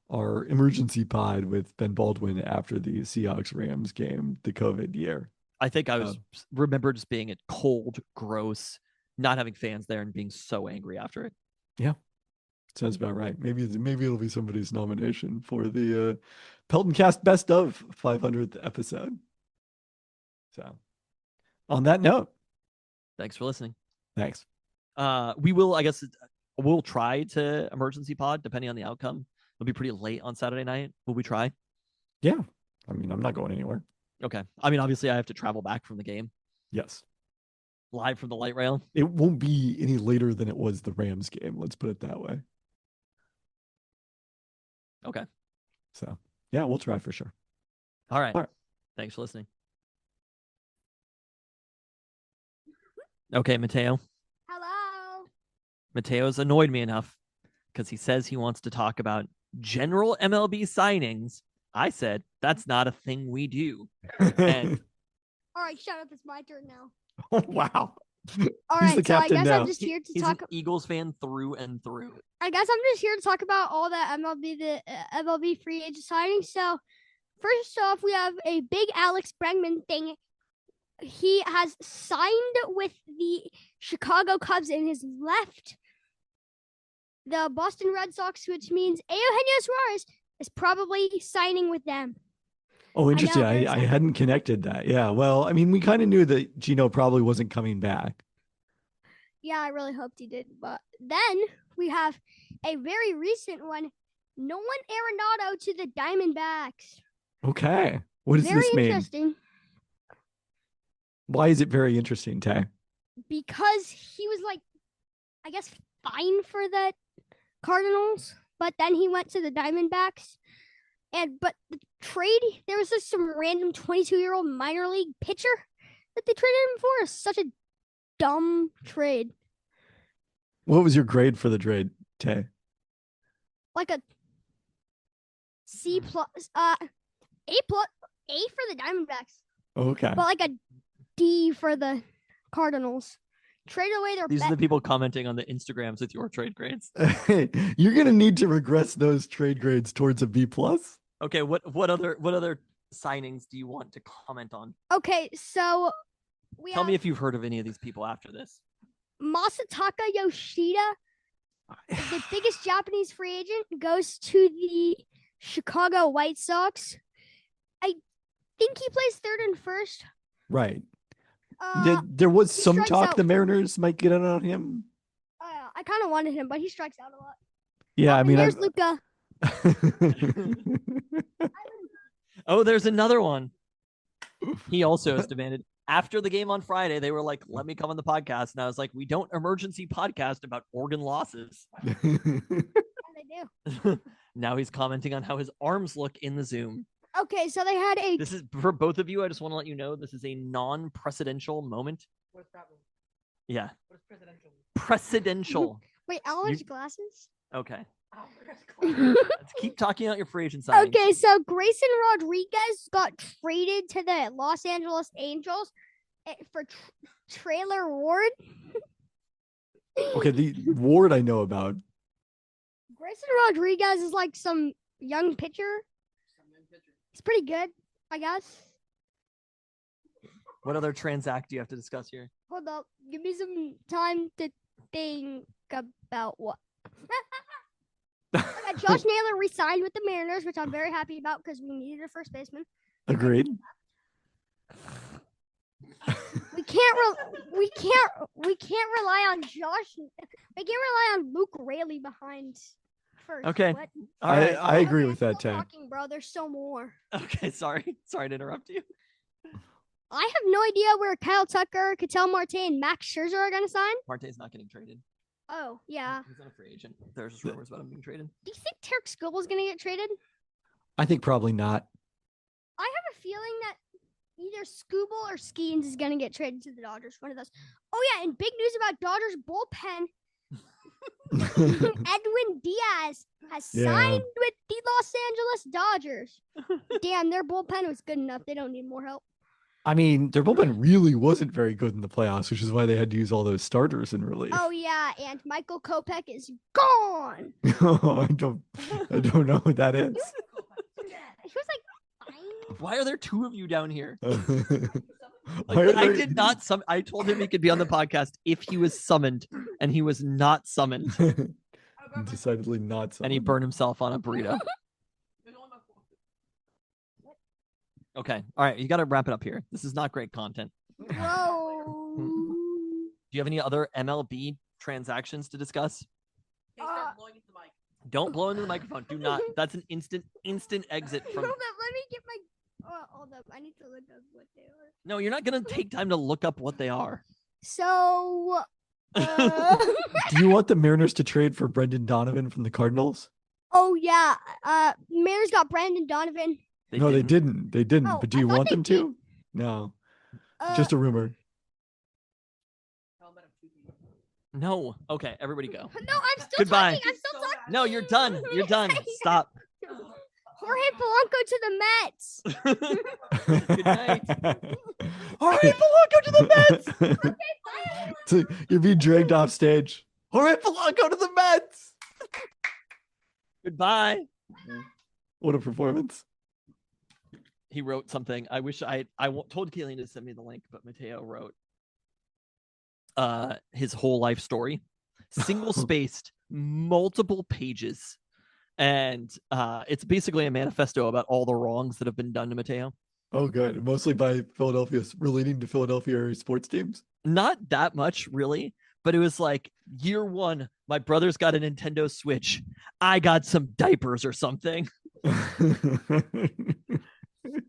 our emergency pod with Ben Baldwin after the Seahawks Rams game, the COVID year. I think I remember just being cold, gross, not having fans there and being so angry after it. Yeah. Sounds about right. Maybe it'll be somebody's nomination for the Peltoncast Best of 500th episode. So, on that note, thanks for listening. Thanks. We will, I guess, we'll try to emergency pod depending on the outcome. It'll be pretty late on Saturday night. Will we try? Yeah. I mean, I'm not going anywhere. Okay. I mean, obviously, I have to travel back from the game. Yes. Live from the light rail. It won't be any later than it was the Rams game. Let's put it that way. Okay. So, yeah, we'll try for sure. All right. Thanks for listening. Okay, Mateo. Hello. Mateo's annoyed me enough because he says he wants to talk about general MLB signings. I said, that's not a thing we do. And all right, shut up. It's my turn now. Oh, wow. All He's right, the captain I guess now. I'm just here to he's talk. an Eagles fan through and through. I guess I'm just here to talk about all the MLB free agent signings. So, first off, we have a big Alex Bregman thing. He has signed with the Chicago Cubs and has left the Boston Red Sox, which means Eugenio Suarez is probably signing with them. Oh, interesting. I hadn't connected that. Yeah. Well, I mean, we kind of knew that Gino probably wasn't coming back. Yeah, I really hoped he did. But then we have a very recent one. Nolan Arenado to the Diamondbacks. Okay. What does very this mean? Interesting. Why is it very interesting, Tay? Because he was like, I guess, fine for the Cardinals, but then he went to the Diamondbacks. But the trade, there was just some random 22-year-old minor league pitcher that they traded him for. Such a dumb trade. What was your grade for the trade, Tay? Like a C plus, A plus, A for the Diamondbacks. Okay. But like a D for the Cardinals. Trade away their. These are the people commenting on the Instagrams with your trade grades. You're gonna need to regress those trade grades towards a B plus. Okay, what other signings do you want to comment on? Okay, so tell me if you've heard of any of these people after this. Masataka Yoshida, the biggest Japanese free agent, goes to the Chicago White Sox. I think he plays third and first. Right. There was some talk out. The Mariners might get in on him. I kind of wanted him, but he strikes out a lot. Yeah, I mean, there's Luka. Oh, there's another one. He also has demanded. After the game on Friday, they were like, let me come on the podcast. And I was like, we don't emergency podcast about organ losses. Yeah, they do. Now he's commenting on how his arms look in the Zoom. Okay, so they had a... This is, for both of you, I just want to let you know, this is a non-precedential moment. What's that one? Yeah. What is presidential? Precedential. Wait, Alan has glasses? Okay. Oh, Let's keep talking about your free agent signings. Okay, so Grayson Rodriguez got traded to the Los Angeles Angels for Trailer Ward. Okay, the Ward I know about. Grayson Rodriguez is like some young pitcher. He's pretty good, I guess. What other transact do you have to discuss here? Hold up. Give me some time to think about what. Josh Naylor re-signed with the Mariners, which I'm very happy about because we needed a first baseman. Agreed. We can't rely on Josh. We can't rely on Luke Raley behind first. Okay. What? All right. I agree Okay, with that, still Tay. talking, bro. There's so more. Okay, sorry to interrupt you. I have no idea where Kyle Tucker, Ketel Marte, and Max Scherzer are going to sign. Marte's not getting traded. Oh, yeah. He's not a free agent. There's just rumors about him being traded. Do you think Tarek Skubal is going to get traded? I think probably not. I have a feeling that either Skubal or Skeens is going to get traded to the Dodgers. One of those. Oh, yeah, and big news about Dodgers bullpen. Edwin Diaz has signed with the Los Angeles Dodgers. Damn, their bullpen was good enough. They don't need more help. I mean, their bullpen really wasn't very good in the playoffs, which is why they had to use all those starters in relief. Oh, yeah, and Michael Kopech is gone. I don't know what that is. He was like, fine. Why are there two of you down here? Why are I there- did not summon. I told him he could be on the podcast if he was summoned, and he was not summoned. Decidedly not. And he burned himself on a burrito. Okay. All right. You got to wrap it up here. This is not great content. Whoa. Do you have any other MLB transactions to discuss? Don't blow into the microphone. Do not. That's an instant exit from. Hold up, let me get my. Hold up, I need to look up what they are. No, you're not gonna take time to look up what they are. So. Do you want the Mariners to trade for Brendan Donovan from the Cardinals? Oh yeah, Mariners got Brandon Donovan. They didn't. Oh, but do you want them to? No, just a rumor. No. Okay, everybody go. No, I'm still Goodbye. talking. I'm still talking. No, you're done. You're done. Stop. Jorge Polanco to the Mets. Good night. Jorge Polanco to the Mets. So you're being dragged off stage. Jorge Polanco to the Mets. Goodbye. What a performance. He wrote something. I wish I told Kayleen to send me the link, but Mateo wrote his whole life story, single spaced, multiple pages. And it's basically a manifesto about all the wrongs that have been done to Mateo. Oh, good. Mostly by relating to Philadelphia sports teams. Not that much, really. But it was like year one, my brother's got a Nintendo Switch. I got some diapers or something.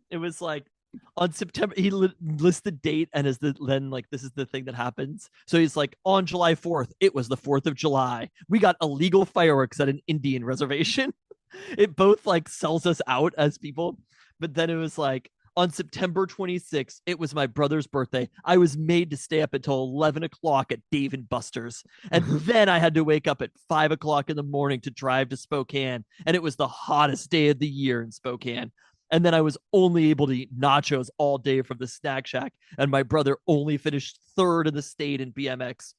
It was like on September, he lists the date and this is the thing that happens. So he's like, on July 4th, it was the 4th of July. We got illegal fireworks at an Indian reservation. It both like sells us out as people. But then it was like, on September 26th, it was my brother's birthday. I was made to stay up until 11 o'clock at Dave & Buster's. And then I had to wake up at 5 o'clock in the morning to drive to Spokane. And it was the hottest day of the year in Spokane. And then I was only able to eat nachos all day from the snack shack. And my brother only finished third in the state in BMX.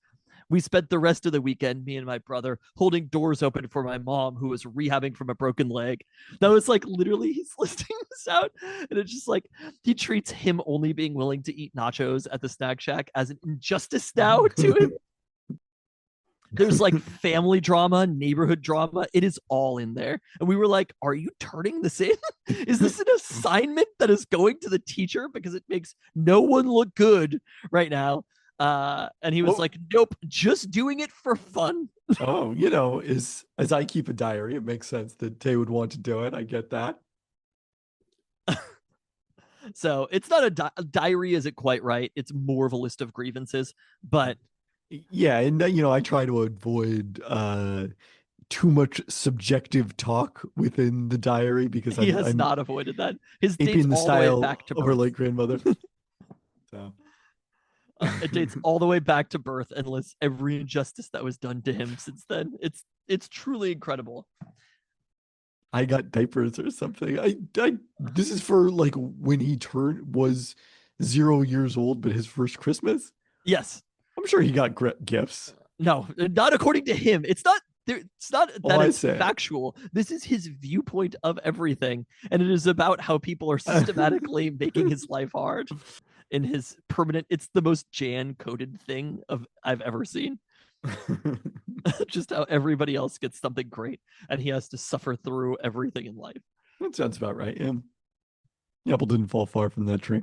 We spent the rest of the weekend, me and my brother, holding doors open for my mom, who was rehabbing from a broken leg. That was like literally he's listing this out. And it's just like he treats him only being willing to eat nachos at the snack shack as an injustice now to him. There's like family drama, neighborhood drama. It is all in there. And we were like, are you turning this in? Is this an assignment that is going to the teacher? Because it makes no one look good right now. And he was like, nope, just doing it for fun. Oh, as I keep a diary, it makes sense that Tay would want to do it. I get that. So it's not a diary isn't quite right. It's more of a list of grievances, but yeah. And I try to avoid too much subjective talk within the diary because he has not avoided that. His dates the all style the way back to birth. of our late grandmother. So it dates all the way back to birth and lists every injustice that was done to him since then. It's truly incredible. I got diapers or something. This is for like when he was 0 years old, but his first Christmas. Yes, I'm sure he got gifts. No, not according to him. It's not that it's factual. This is his viewpoint of everything, and it is about how people are systematically making his life hard. In his permanent, it's the most Jan coded thing I've ever seen. Just how everybody else gets something great and he has to suffer through everything in life. That sounds about right. Yeah. The apple didn't fall far from that tree.